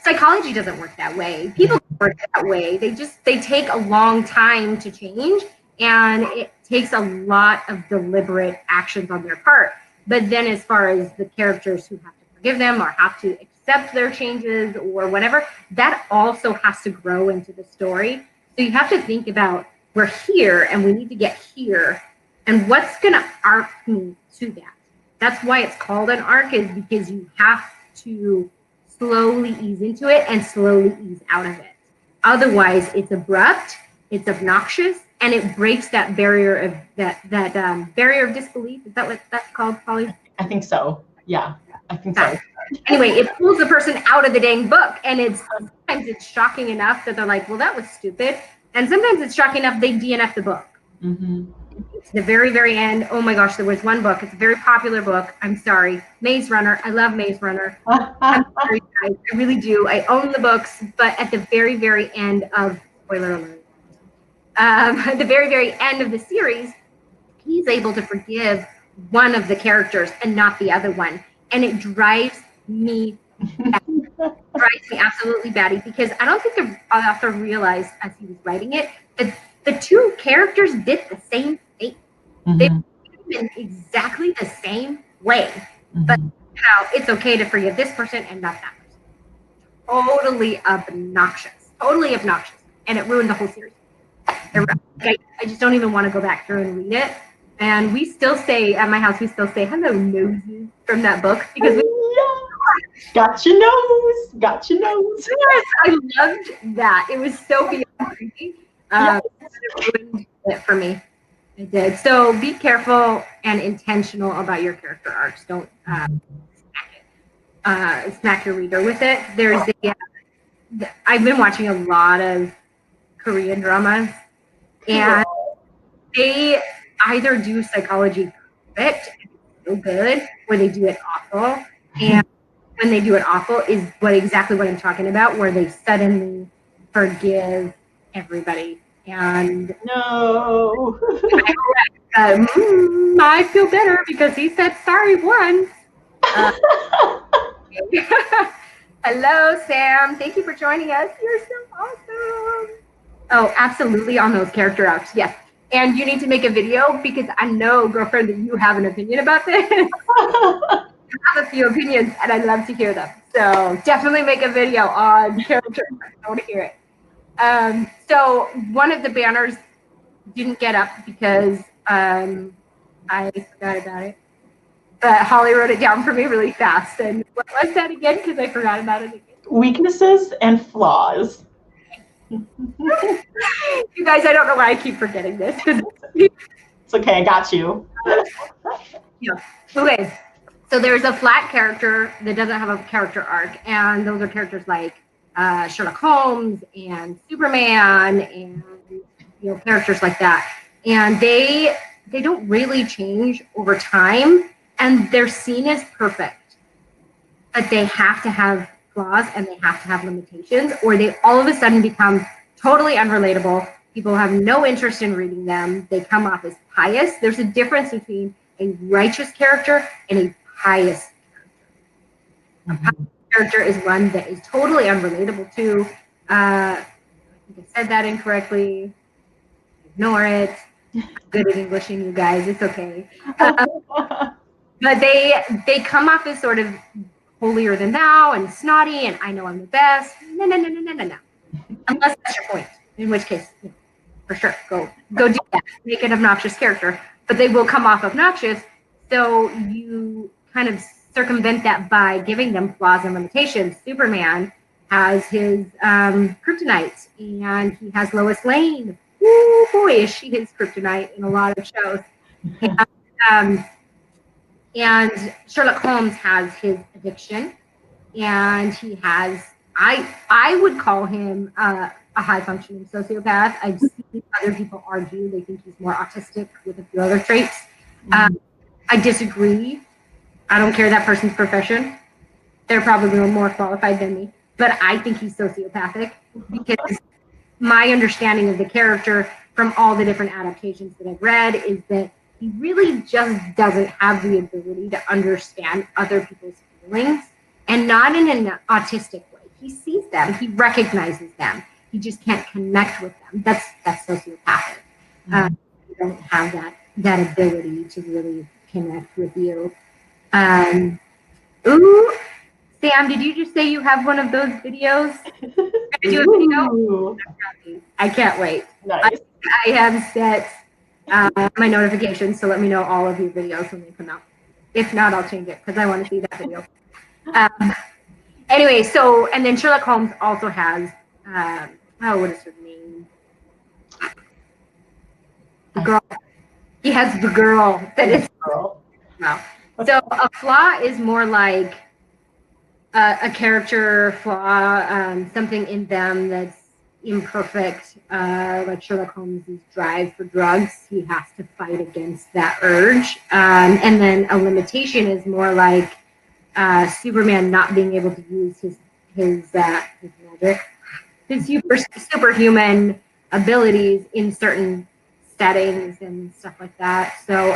Psychology doesn't work that way. People don't work that way. They take a long time to change, and it takes a lot of deliberate actions on their part. But then as far as the characters who have to forgive them or have to accept their changes or whatever, that also has to grow into the story. So you have to think about, we're here and we need to get here, and what's going to arc me to that. That's why it's called an arc, is because you have to slowly ease into it and slowly ease out of it. Otherwise, it's abrupt, it's obnoxious, and it breaks that barrier of barrier of disbelief. Is that what that's called, Holly? I think so. Yeah, I think so. Anyway, it pulls the person out of the dang book, and sometimes it's shocking enough that they're like, well, that was stupid. And sometimes it's shocking enough they DNF the book. Mm-hmm. It's the very, very end. Oh my gosh, there was one book. It's a very popular book. I'm sorry. Maze Runner. I love Maze Runner. I'm sorry, guys. I really do. I own the books, but at the very, very end of, spoiler alert, at the very, very end of the series, he's able to forgive one of the characters and not the other one. And it drives me absolutely batty, because I don't think the author realized as he was writing it that the two characters did the same thing. They in exactly the same way, but it's okay to forgive this person and not that person. Totally obnoxious, and it ruined the whole series. I just don't even want to go back through and read it. And we still say at my house, hello noses from that book because got your nose. Yes, I loved that. It was so beyond creepy. It ruined it for me. It did. So be careful and intentional about your character arcs. Don't smack your reader with it. I've been watching a lot of Korean dramas, and they either do psychology perfect, so good, or they do it awful. And when they do it awful is exactly what I'm talking about, where they suddenly forgive everybody. And no, I feel better because he said sorry once. Hello, Sam. Thank you for joining us. You're so awesome. Oh, absolutely, on those character arcs, yes. And you need to make a video because I know, girlfriend, that you have an opinion about this. I have a few opinions, and I'd love to hear them. So definitely make a video on character arcs. I want to hear it. So one of the banners didn't get up because I forgot about it. But Holly wrote it down for me really fast. And what was that again? Because I forgot about it again. Weaknesses and flaws. You guys, I don't know why I keep forgetting this. It's okay, I got you. Yeah. Okay. So there's a flat character that doesn't have a character arc, and those are characters like Sherlock Holmes and Superman, and characters like that. And they don't really change over time, and they're seen as perfect, but they have to have flaws and they have to have limitations, or they all of a sudden become totally unrelatable. People have no interest in reading them. They come off as pious. There's a difference between a righteous character and a pious character. A pious character is one that is totally unrelatable to. I think I said that incorrectly. Ignore it. I'm good at Englishing, you guys. It's okay. But they come off as sort of holier than thou and snotty and I know I'm the best. No. Unless that's your point. In which case, for sure, go do that. Make an obnoxious character. But they will come off obnoxious, so you kind of circumvent that by giving them flaws and limitations. Superman has his kryptonite, and he has Lois Lane. Ooh, boy, is she his kryptonite in a lot of shows. And Sherlock Holmes has his addiction, and he has, I would call him a high-functioning sociopath. I've seen other people argue they think he's more autistic with a few other traits. I disagree. I don't care that person's profession. They're probably more qualified than me. But I think he's sociopathic because my understanding of the character from all the different adaptations that I've read is that he really just doesn't have the ability to understand other people's feelings, and not in an autistic way. He sees them, he recognizes them, he just can't connect with them. That's sociopathic. You don't have that ability to really connect with you. Ooh, Sam, did you just say you have one of those videos? Do a video? I can't wait. Nice. I have set my notifications to let me know all of your videos when they come out. If not, I'll change it because I want to see that video. Anyway, so, and then Sherlock Holmes also has, what is her name? The girl. He has the girl that is. Wow. So a flaw is more like a character flaw, something in them that's imperfect, like Sherlock Holmes' drive for drugs. He has to fight against that urge. And then a limitation is more like Superman not being able to use his magic, his superhuman abilities in certain settings and stuff like that. So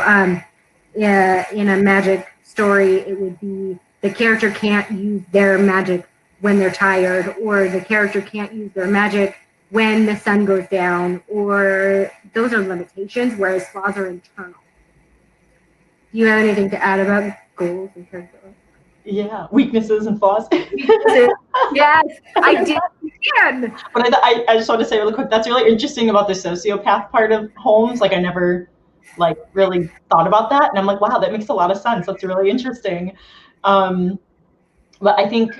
in a magic story, it would be the character can't use their magic when they're tired, or the character can't use their magic when the sun goes down, or those are limitations, whereas flaws are internal. Do you have anything to add about goals and character? Yeah, weaknesses and flaws. Yes, I did. Again. But I just want to say really quick, that's really interesting about the sociopath part of Holmes. Like I never like really thought about that. And I'm like, wow, that makes a lot of sense. That's really interesting. But I think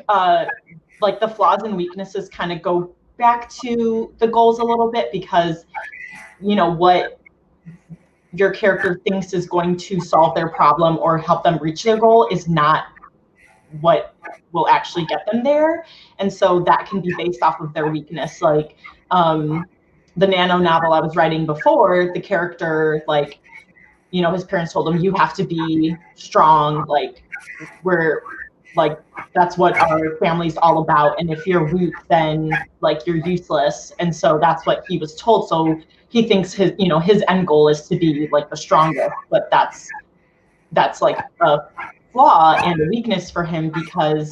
like the flaws and weaknesses kind of go back to the goals a little bit, because you know what your character thinks is going to solve their problem or help them reach their goal is not what will actually get them there. And so that can be based off of their weakness. Like the Nano novel I was writing before, the character, like, you know, his parents told him, you have to be strong, like we're like, that's what our family's all about. And if you're weak, then like you're useless. And so that's what he was told. So he thinks his, you know, his end goal is to be like the strongest, but that's like a flaw and a weakness for him, because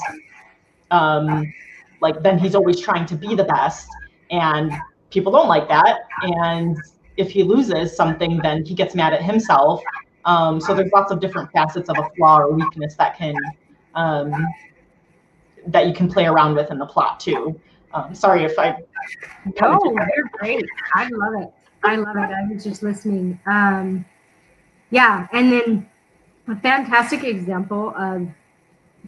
like then he's always trying to be the best, and people don't like that. And if he loses something, then he gets mad at himself. So there's lots of different facets of a flaw or weakness that can that you can play around with in the plot too. Sorry if I. No, you're great. I love it. I love it. I was just listening. Yeah, and then a fantastic example of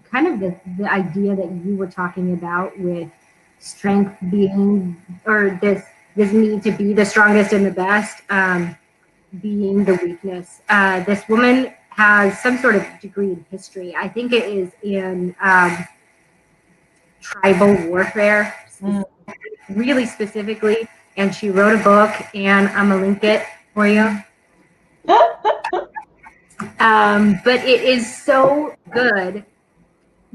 kind of the idea that you were talking about with strength being, or this need to be the strongest and the best, being the weakness. This woman has some sort of degree in history. I think it is in tribal warfare, really specifically. And she wrote a book, and I'm gonna link it for you. But it is so good,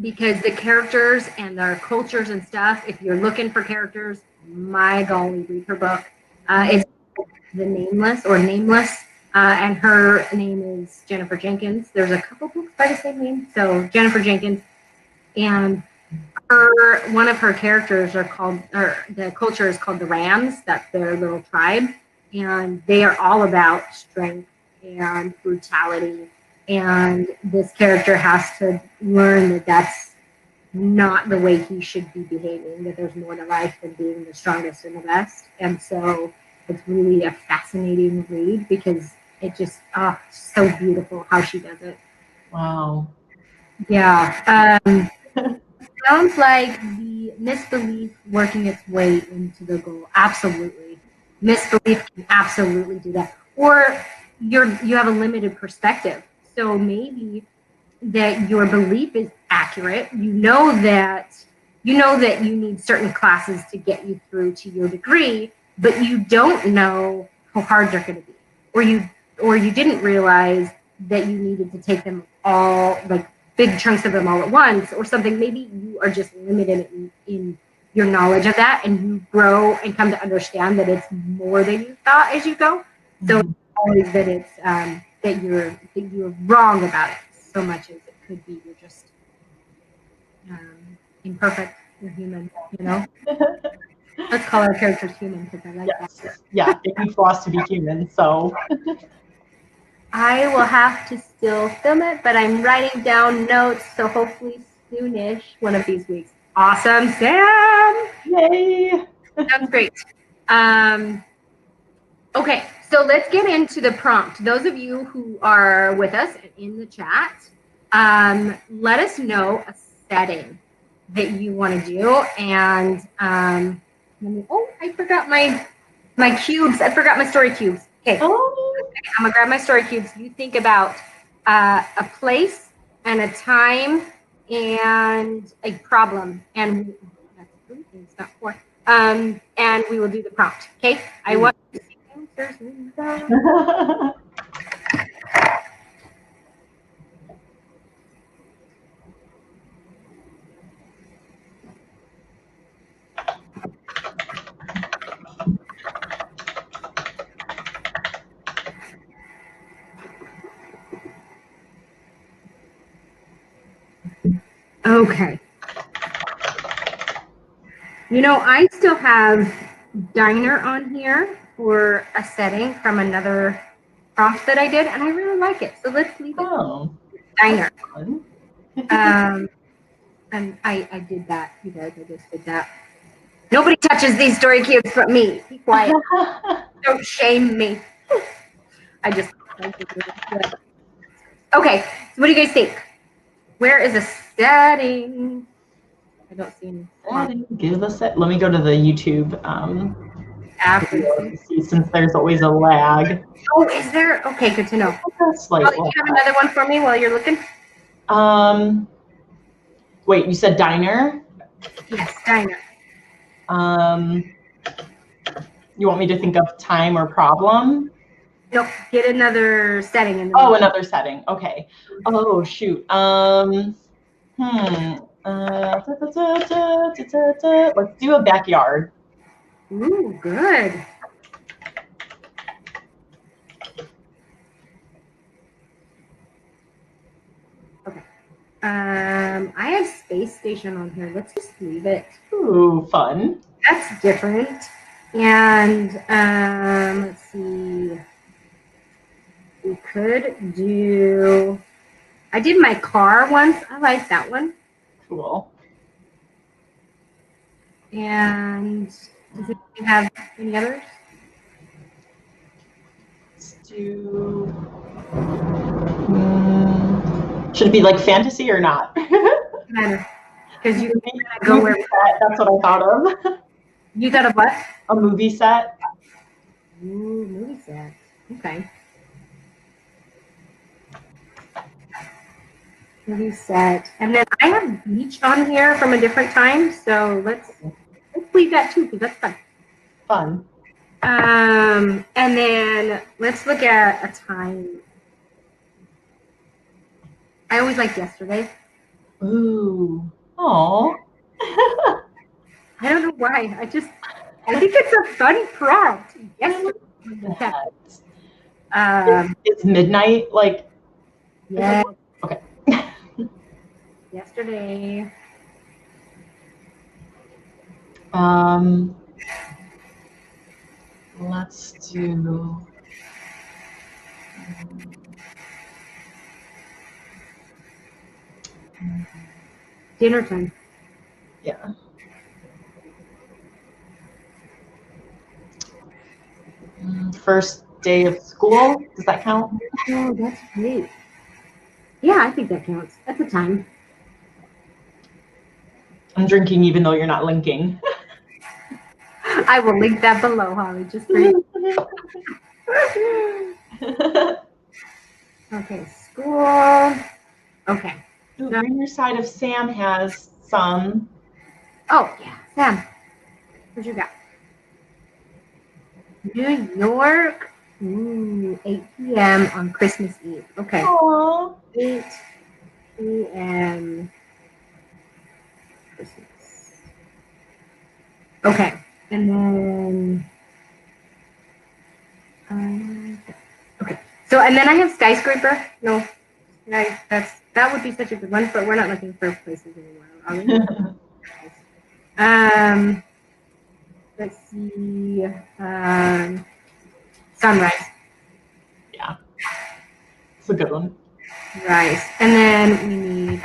because the characters and their cultures and stuff, if you're looking for characters, my golly, read her book. It's The Nameless or Nameless, and her name is Jennifer Jenkins. There's a couple books by the same name, so Jennifer Jenkins. And one of her characters are called, or the culture is called the Rams. That's their little tribe, and they are all about strength and brutality. And this character has to learn that that's not the way he should be behaving, that there's more to life than being the strongest and the best. And so it's really a fascinating read, because it just, so beautiful how she does it. Wow. Yeah. Sounds like the misbelief working its way into the goal. Absolutely. Misbelief can absolutely do that. Or you have a limited perspective. So maybe that your belief is accurate. You know that you need certain classes to get you through to your degree, but you don't know how hard they're going to be. Or you didn't realize that you needed to take them all, like big chunks of them all at once, or something. Maybe you are just limited in your knowledge of that, and you grow and come to understand that it's more than you thought as you go. So it's always that it's that you're wrong about it so much as it could be you're just imperfect. You're human, you know. Let's call our characters human, because I like that. Yeah, it needs flaws to be human. So I will have to still film it, but I'm writing down notes, so hopefully soonish, one of these weeks. Awesome, Sam! Yay! Sounds great. Okay, so let's get into the prompt. Those of you who are with us in the chat, let us know a setting that you want to do. And I forgot my cubes. I forgot my story cubes. Okay, I'm gonna grab my story cubes. You think about a place and a time and a problem, and that's 3 things, not 4. And we will do the prompt. Okay, I want to see answers. Okay. You know, I still have diner on here for a setting from another prompt that I did, and I really like it. So let's leave it. Oh, Diner. fun. And I did that, you guys. I just did that. Nobody touches these story cubes but me. Be quiet. Don't shame me. I just. Okay, so what do you guys think? Where is the setting? I don't see any. Give us a. Let me go to the YouTube. After. Since there's always a lag. Oh, is there? Okay, good to know. Slight you have another one for me while you're looking? Wait, you said diner? Yes, diner. You want me to think of time or problem? Nope, get another setting in the Oh, another setting. Okay. Oh, shoot. Let's do a backyard. Ooh, good. Okay. I have space station on here. Let's just leave it. Ooh, fun. That's different. And let's see. We could do. I did my car once. I like that one. Cool. And does it have any others? Let's do. Should it be like fantasy or not? Matter. Because you can go where. That's what I thought of. You thought of what? A movie set. Ooh, movie set. Okay. Movie set. And then I have beach on here from a different time. So let's leave that too, because that's fun. Fun. And then let's look at a time. I always liked yesterday. Ooh. Aw. I don't know why. I think it's a fun prompt. Yes. It's midnight, like. Yeah. Okay. Yesterday. Let's do. Dinner time. Yeah. First day of school. Does that count? Oh, that's great. Yeah, I think that counts. That's a time. I'm drinking even though you're not linking. I will link that below, Holly, just for you. Okay, school. Okay. Ooh, greener side of Sam has some. Oh, yeah. Sam, what you got? New York. Ooh, 8 p.m. on Christmas Eve. Okay. Aww. 8 p.m. Christmas. Okay. And then, okay. So, and then I have skyscraper. No, that would be such a good one, but we're not looking for places anymore, are we? Let's see. Sunrise. Yeah. It's a good one. Right. And then we need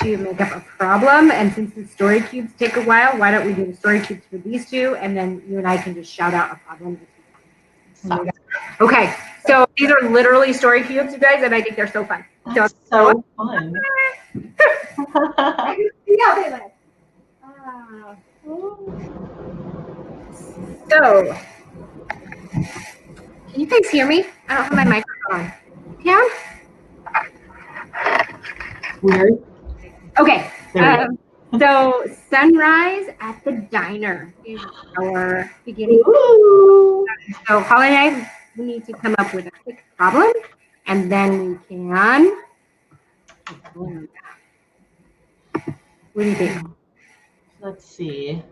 to make up a problem. And since the story cubes take a while, why don't we do the story cubes for these two? And then you and I can just shout out a problem. Okay. So these are literally story cubes, you guys, and I think they're so fun. That's so fun. See how they live. So, can you guys hear me? I don't have my microphone on. Yeah? Weird. Okay. So, sunrise at the diner is our beginning. Ooh. So, Holly and I need to come up with a quick problem, and then we can. What do you think? Let's see.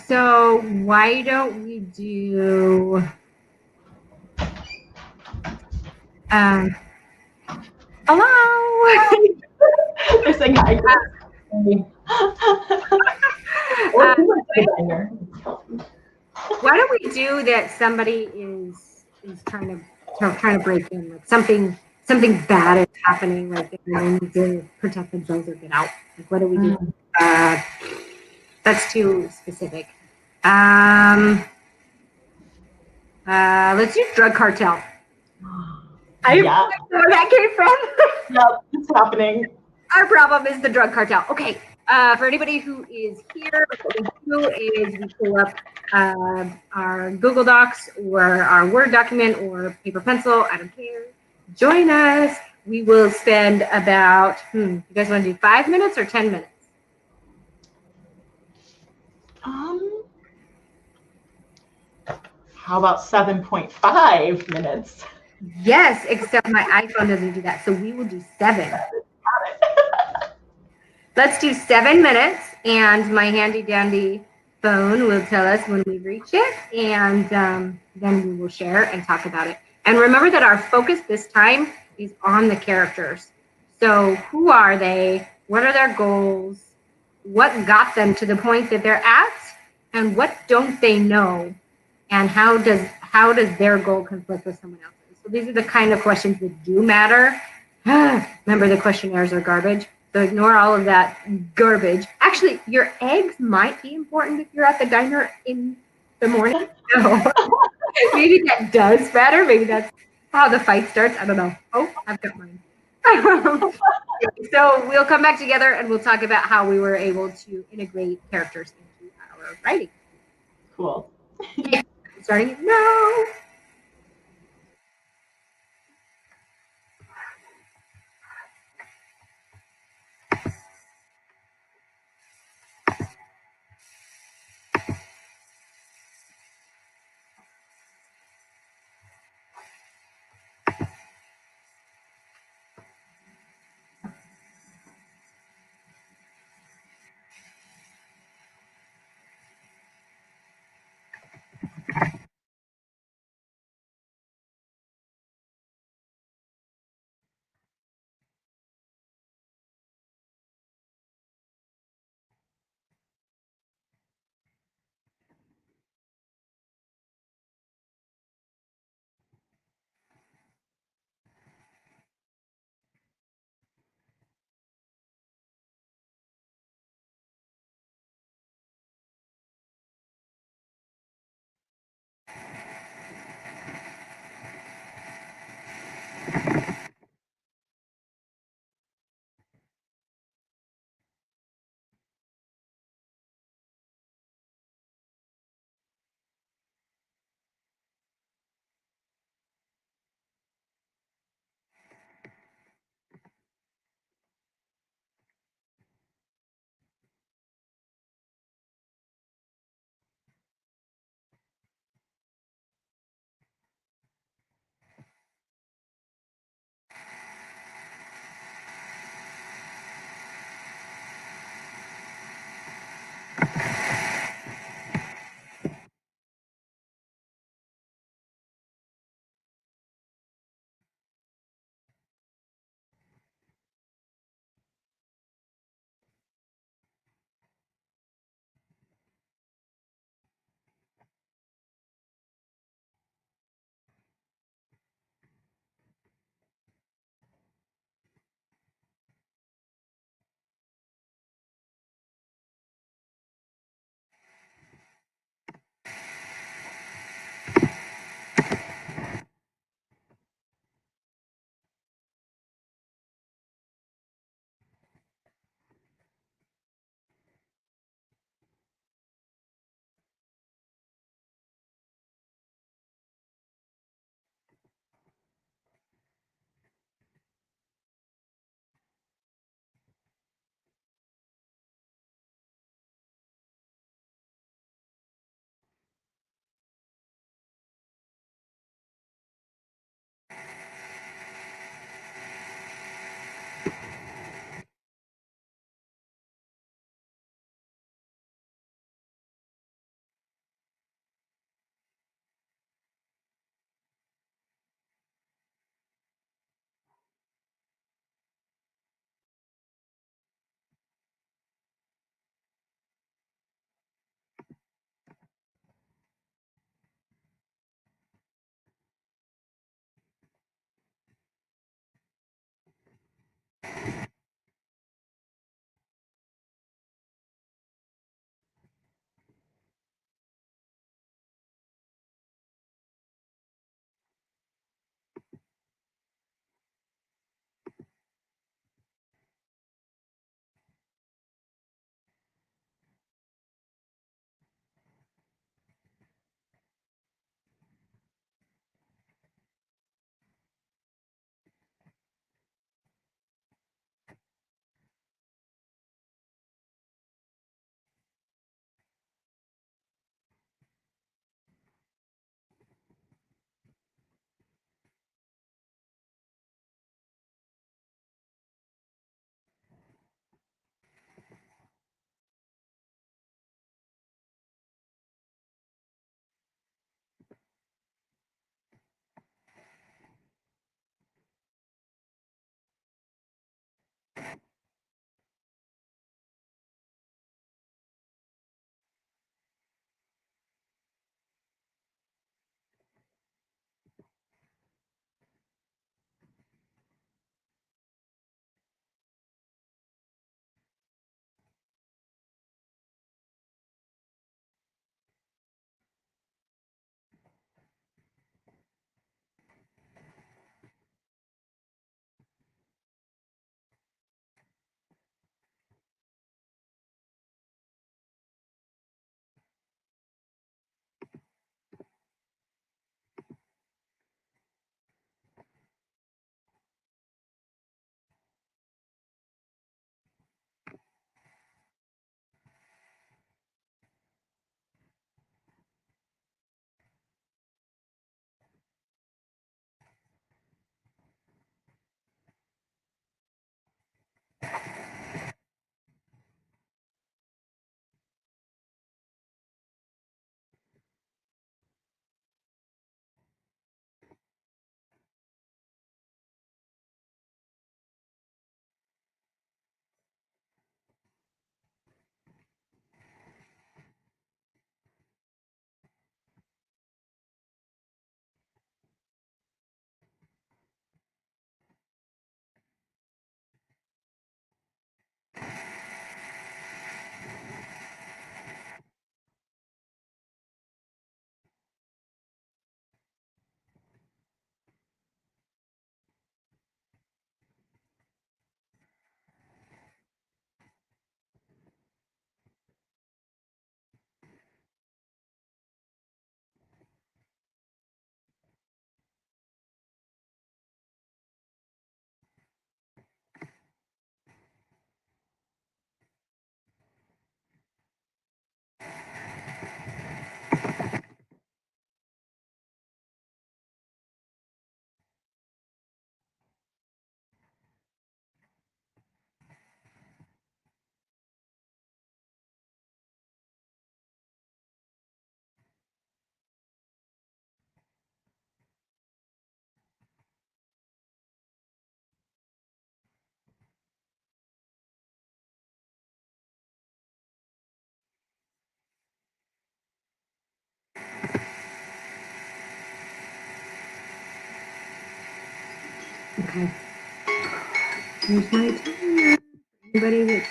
So why don't we do Hello. They're saying hi. Why don't we do that? Somebody is trying to break in, like something bad is happening, like they need to protect themselves or get out. Like, what do we do? That's too specific. Let's do drug cartel. I have no idea where that came from. Yep, it's happening. Our problem is the drug cartel. Okay. For anybody who is here, what we do is we pull up our Google Docs or our Word document or paper pencil. I don't care. Join us. We will spend about, you guys want to do 5 minutes or 10 minutes? How about 7.5 minutes? Yes, except my iPhone doesn't do that. So we will do 7. Let's do 7 minutes, and my handy dandy phone will tell us when we reach it, and then we will share and talk about it. And remember that our focus this time is on the characters. So who are they? What are their goals? What got them to the point that they're at? And what don't they know? And how does their goal conflict with someone else's? So these are the kind of questions that do matter. Remember, the questionnaires are garbage. So ignore all of that garbage. Actually, your eggs might be important if you're at the diner in the morning. So maybe that does matter. Maybe that's how the fight starts. I don't know. Oh, I've got mine. So we'll come back together and we'll talk about how we were able to integrate characters into our writing. Cool. Starting it now. Okay. Here's my timer. Anybody that's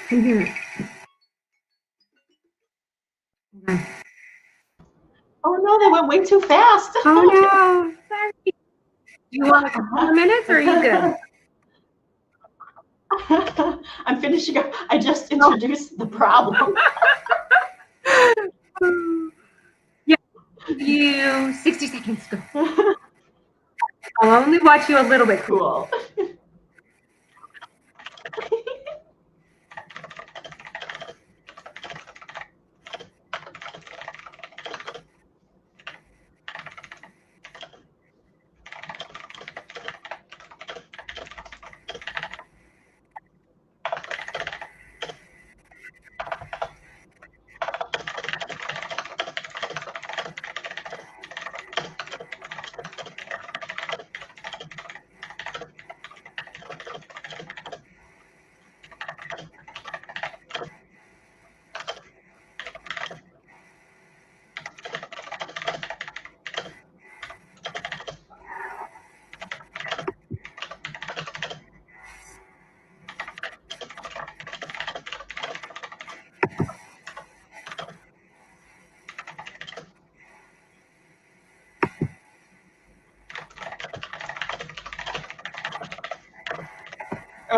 in here. Okay. Oh no, they went way too fast. Oh no, sorry. Do you want a couple more minutes or are you good? I'm finishing up. I just introduced the problem. Yeah, you 60 seconds. Go. I'll only watch you a little bit. Cool.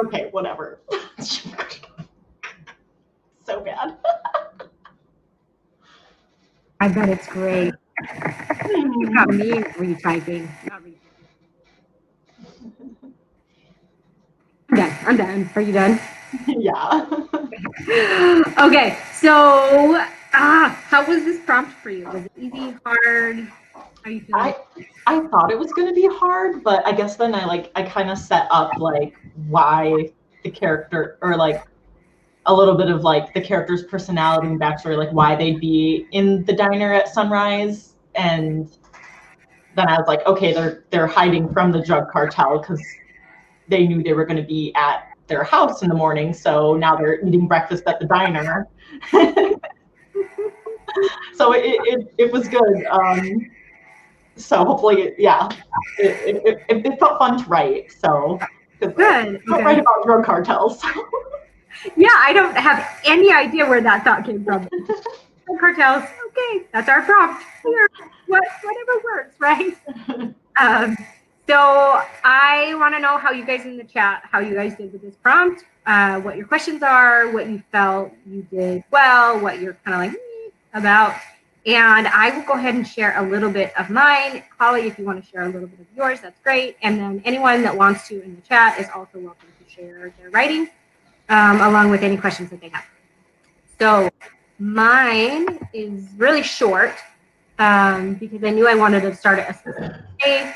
Okay, whatever. So bad. I bet it's great. You got me retyping. Not retyping. I'm done. Are you done? Yeah. Okay, so how was this prompt for you? Was it easy, hard? How are you feeling? I thought it was going to be hard, but I guess then I kind of set up like why the character, or like a little bit of like the character's personality and backstory, like why they'd be in the diner at sunrise. And then I was like, okay, they're hiding from the drug cartel because they knew they were going to be at their house in the morning, so now they're eating breakfast at the diner. So it was good. So hopefully, yeah, it felt fun to write. So good. I don't write about drug cartels. Yeah, I don't have any idea where that thought came from. Drug cartels. Okay, that's our prompt. Here, whatever works, right? So I want to know how you guys in the chat, how you guys did with this prompt, what your questions are, what you felt you did well, what you're kind of like about. And I will go ahead and share a little bit of mine. Holly, if you want to share a little bit of yours, that's great. And then anyone that wants to in the chat is also welcome to share their writing along with any questions that they have. So mine is really short because I knew I wanted to start at a specific day.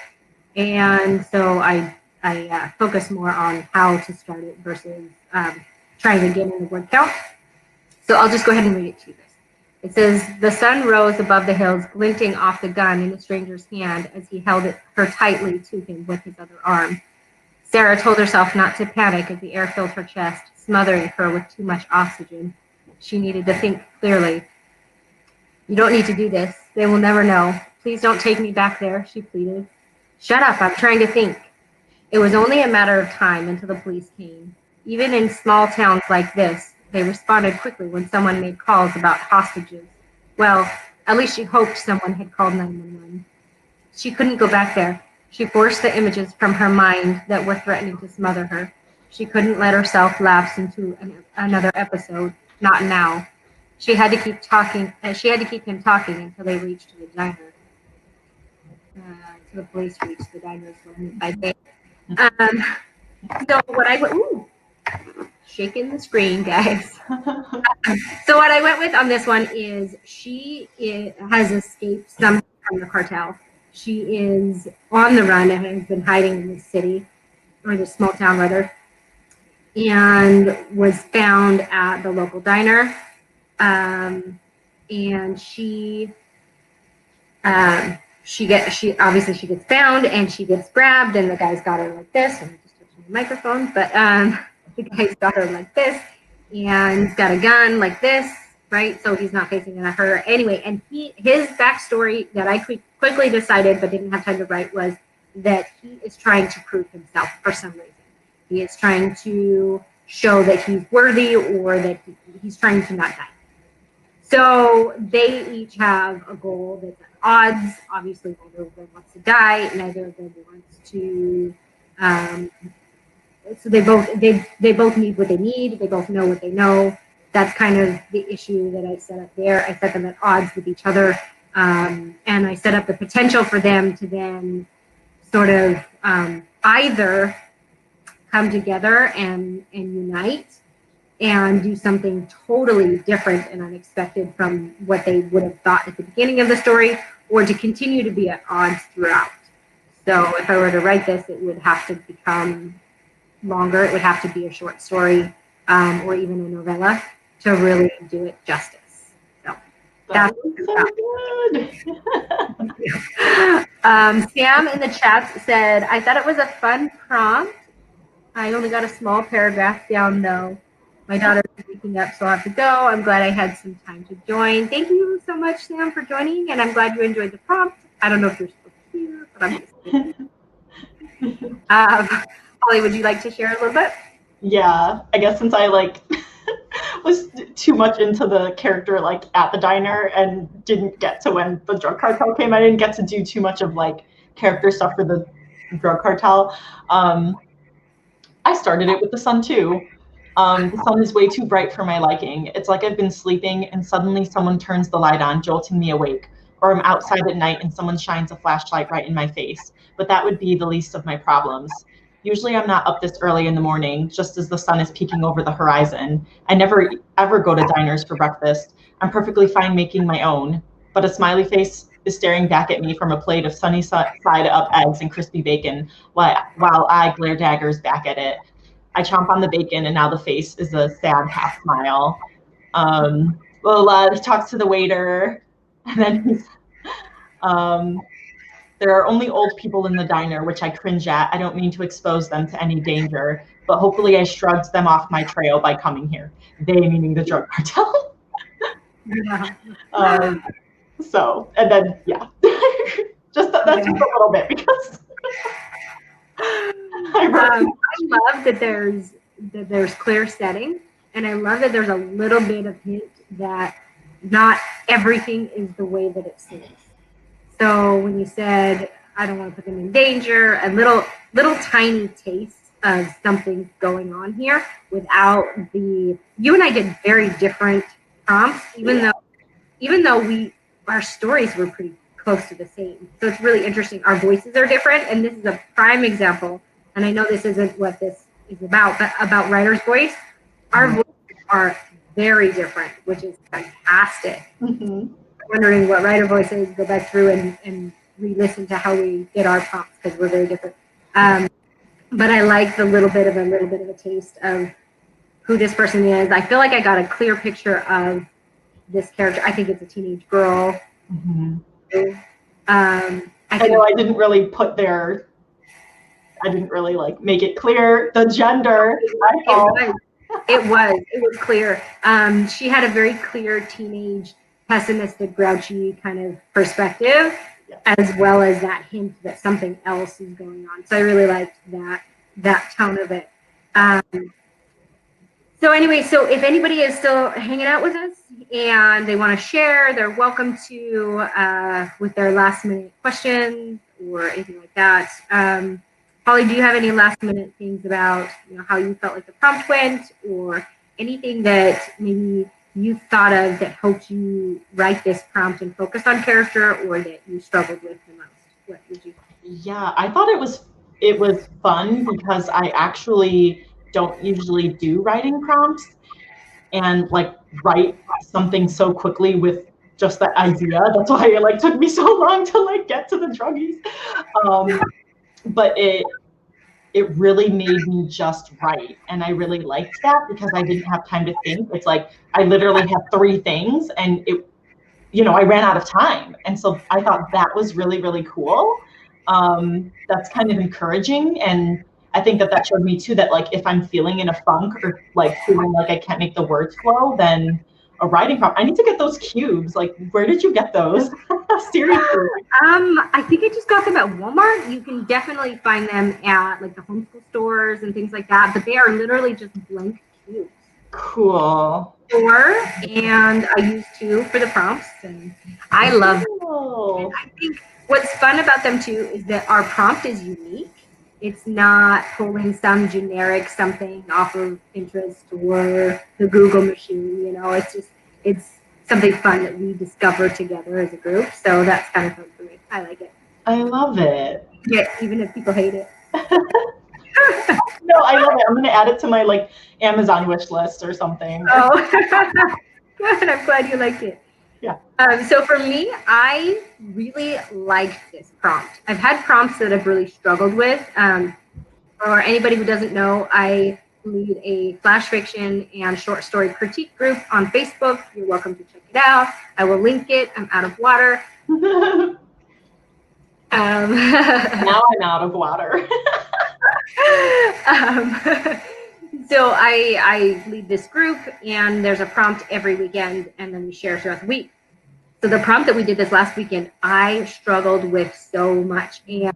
And so I focus more on how to start it versus trying to get in the word count. So I'll just go ahead and read it to you guys. It says, the sun rose above the hills, glinting off the gun in the stranger's hand as he held her tightly to him with his other arm. Sarah told herself not to panic as the air filled her chest, smothering her with too much oxygen. She needed to think clearly. You don't need to do this. They will never know. Please don't take me back there, she pleaded. Shut up, I'm trying to think. It was only a matter of time until the police came. Even in small towns like this, they responded quickly when someone made calls about hostages. Well, at least she hoped someone had called 911. She couldn't go back there. She forced the images from her mind that were threatening to smother her. She couldn't let herself lapse into another episode. Not now. She had to keep talking. She had to keep him talking until they reached the diner. Until the police reached the diner. So what I went, shaking the screen, guys. So what I went with on this one is she has escaped somehow from the cartel. She is on the run and has been hiding in this city, or this small town rather, and was found at the local diner. And she obviously gets found and she gets grabbed, and the guy's got her like this. And I just touched the microphone, but the guy's got her like this, and he's got a gun like this, right? So he's not facing her anyway. And his backstory that I quickly decided but didn't have time to write was that he is trying to prove himself for some reason. He is trying to show that he's worthy, or that he's trying to not die. So they each have a goal that's at odds. Obviously, neither of them wants to die. Neither of them wants to. So they both need what they need. They both know what they know. That's kind of the issue that I set up there. I set them at odds with each other, and I set up the potential for them to then sort of either come together and unite and do something totally different and unexpected from what they would have thought at the beginning of the story, or to continue to be at odds throughout. So if I were to write this, it would have to become longer. It would have to be a short story, or even a novella, to really do it justice. So that's so good. Sam in the chat said, I thought it was a fun prompt. I only got a small paragraph down though. My daughter is waking up, so I'll have to go. I'm glad I had some time to join. Thank you so much, Sam, for joining, and I'm glad you enjoyed the prompt. I don't know if you're still here, but I'm just kidding. Holly, would you like to share a little bit? Yeah, I guess since I was too much into the character at the diner and didn't get to when the drug cartel came, I didn't get to do too much of character stuff for the drug cartel. I started it with the sun too. The sun is way too bright for my liking. It's like I've been sleeping and suddenly someone turns the light on, jolting me awake. Or I'm outside at night and someone shines a flashlight right in my face. But that would be the least of my problems. Usually I'm not up this early in the morning, just as the sun is peeking over the horizon. I never ever go to diners for breakfast. I'm perfectly fine making my own. But a smiley face is staring back at me from a plate of sunny side up eggs and crispy bacon while I glare daggers back at it. I chomp on the bacon, and now the face is a sad half smile. He talks to the waiter, and then he's, there are only old people in the diner, which I cringe at. I don't mean to expose them to any danger, but hopefully I shrugged them off my trail by coming here. They meaning the drug cartel. Yeah. And then, yeah, just that's just a little bit because I love that there's clear setting, and I love that there's a little bit of hint that not everything is the way that it seems. So when you said, I don't want to put them in danger, a little tiny taste of something going on here without you and I did very different prompts, even though our stories were pretty close to the same. So it's really interesting. Our voices are different, and this is a prime example. And I know this isn't what this is about, but about writer's voice. Our voices are very different, which is fantastic. Mm-hmm. Wondering what writer voice is, go back through and re-listen to how we did our prompts, because we're very different. But I like a little bit of a taste of who this person is. I feel like I got a clear picture of this character. I think it's a teenage girl. Mm-hmm. I know I didn't really make it clear the gender. It was clear. She had a very clear teenage, pessimistic, grouchy kind of perspective, as well as that hint that something else is going on. So I really liked that tone of it. So anyway, so if anybody is still hanging out with us and they want to share, they're welcome to with their last minute questions or anything like that. Holly, do you have any last minute things about how you felt like the prompt went, or anything that maybe you thought of that helped you write this prompt and focus on character, or that you struggled with the most? What would you? Yeah, I thought it was fun because I actually don't usually do writing prompts and write something so quickly with just that idea. That's why it took me so long to get to the druggies. But it really made me just write, and I really liked that because I didn't have time to think. It's I literally had 3 things, and I ran out of time, and so I thought that was really, really cool. That's kind of encouraging, and I think that showed me too that if I'm feeling in a funk or feeling like I can't make the words flow, then a writing prompt. I need to get those cubes. Where did you get those? Seriously. I think I just got them at Walmart. You can definitely find them at like the homeschool stores and things like that, but they are literally just blank cubes. Cool. 4, and I use 2 for the prompts, and I love them. Oh. I think what's fun about them too is that our prompt is unique. It's not pulling some generic something off of Pinterest or the Google machine. You know, it's something fun that we discover together as a group. So that's kind of fun for me. I like it. I love it. Yeah, even if people hate it. No, I love it. I'm going to add it to my like Amazon wish list or something. Oh, good. I'm glad you liked it. Yeah. So for me, I really liked this prompt. I've had prompts that I've really struggled with. For anybody who doesn't know, I lead a flash fiction and short story critique group on Facebook. You're welcome to check it out. I will link it. I'm out of water. Now I'm out of water. So I lead this group, and there's a prompt every weekend, and then we share throughout the week. So the prompt that we did this last weekend, I struggled with so much. And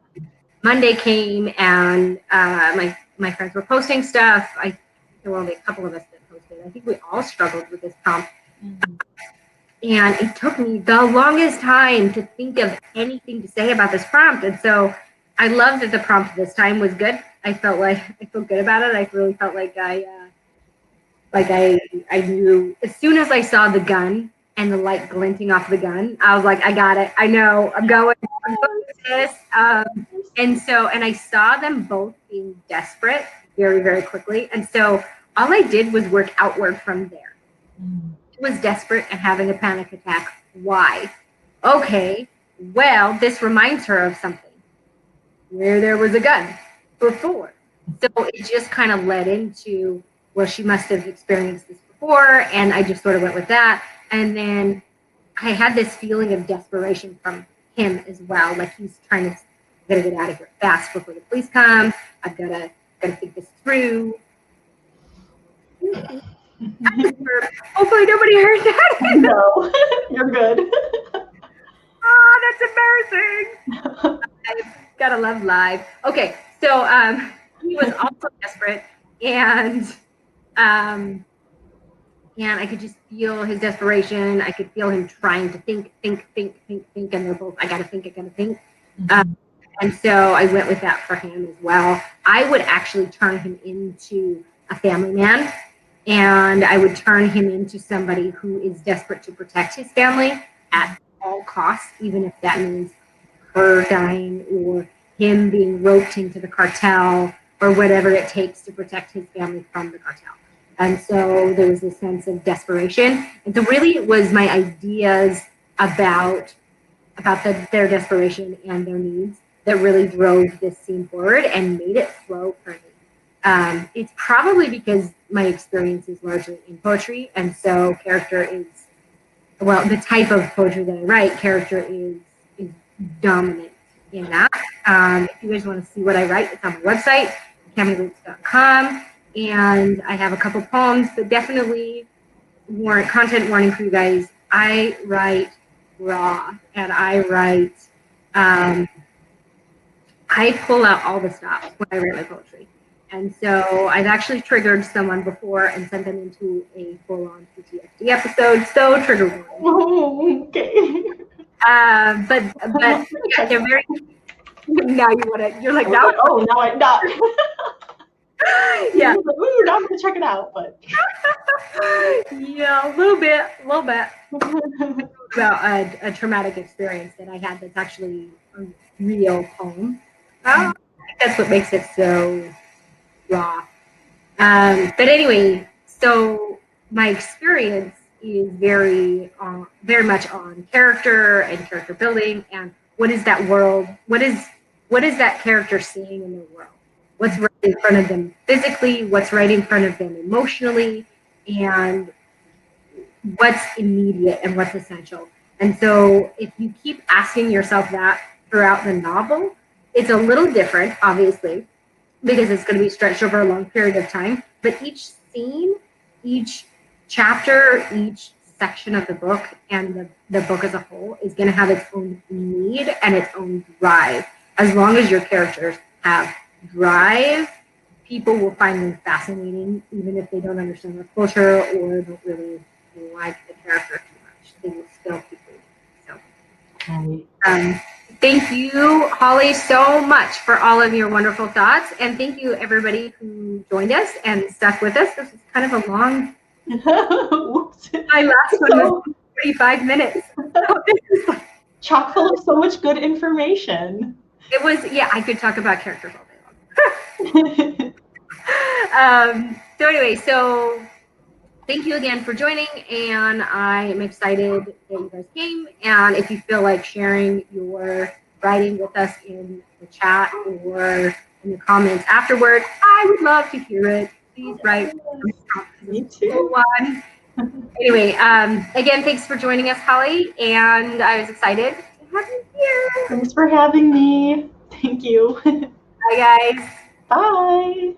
Monday came, and my friends were posting stuff. There were only a couple of us that posted. I think we all struggled with this prompt. Mm-hmm. And it took me the longest time to think of anything to say about this prompt. And so I love that the prompt this time was good. I felt good about it. I really felt like I knew as soon as I saw the gun and the light glinting off the gun, I was like, I got it. I know. I'm going with this. And I saw them both being desperate very, very quickly. And so all I did was work outward from there. She was desperate and having a panic attack. Why? Okay, well, this reminds her of something where there was a gun before. So it just kind of led into, well, she must have experienced this before, and I just sort of went with that. And then I had this feeling of desperation from him as well. Like he's trying to, I gotta get out of here fast before the police come. I've gotta think this through. Hopefully nobody heard that. No, you're good. Oh, that's embarrassing. I've gotta love live. Okay, so he was also desperate, and I could just feel his desperation. I could feel him trying to think, and they're both, I gotta think. Mm-hmm. And so I went with that for him as well. I would actually turn him into a family man, and I would turn him into somebody who is desperate to protect his family at all costs, even if that means her dying or him being roped into the cartel or whatever it takes to protect his family from the cartel. And so there was a sense of desperation. And so really it was my ideas about their desperation and their needs that really drove this scene forward and made it flow for me. It's probably because my experience is largely in poetry, and so character is, well, the type of poetry that I write, character is dominant in that. If you guys want to see what I write, it's on my website, KammiLutz.com, and I have a couple poems, but definitely content warning for you guys. I write raw, and I pull out all the stops when I write my poetry. And so I've actually triggered someone before and sent them into a full-on PTSD episode. So trigger warning. Oh, okay. But yeah, they're very. Now you want to. You're like, now. Oh, now I not. Yeah. Ooh, now I'm gonna check it out. But yeah, a little bit. About a traumatic experience that I had. That's actually a real poem. I think that's what makes it so raw. But anyway, so my experience is very much on character and character building, and what is that world? What is that character seeing in the world? What's right in front of them physically? What's right in front of them emotionally? And what's immediate and what's essential? And so if you keep asking yourself that throughout the novel, it's a little different, obviously, because it's going to be stretched over a long period of time. But each scene, each chapter, each section of the book and the book as a whole is going to have its own need and its own drive. As long as your characters have drive, people will find them fascinating, even if they don't understand the culture or don't really like the character too much. They will still keep reading. So, thank you, Holly, so much for all of your wonderful thoughts. And thank you, everybody who joined us and stuck with us. This was kind of a long, my last one was 35 minutes. Chock full of so much good information. It was, yeah, I could talk about characters all day long. So anyway, so thank you again for joining, and I am excited that you guys came. And if you feel like sharing your writing with us in the chat or in the comments afterward, I would love to hear it. Please write. Me too. Anyway, again, thanks for joining us, Holly, and I was excited to have you here. Thanks for having me. Thank you. Bye, guys. Bye.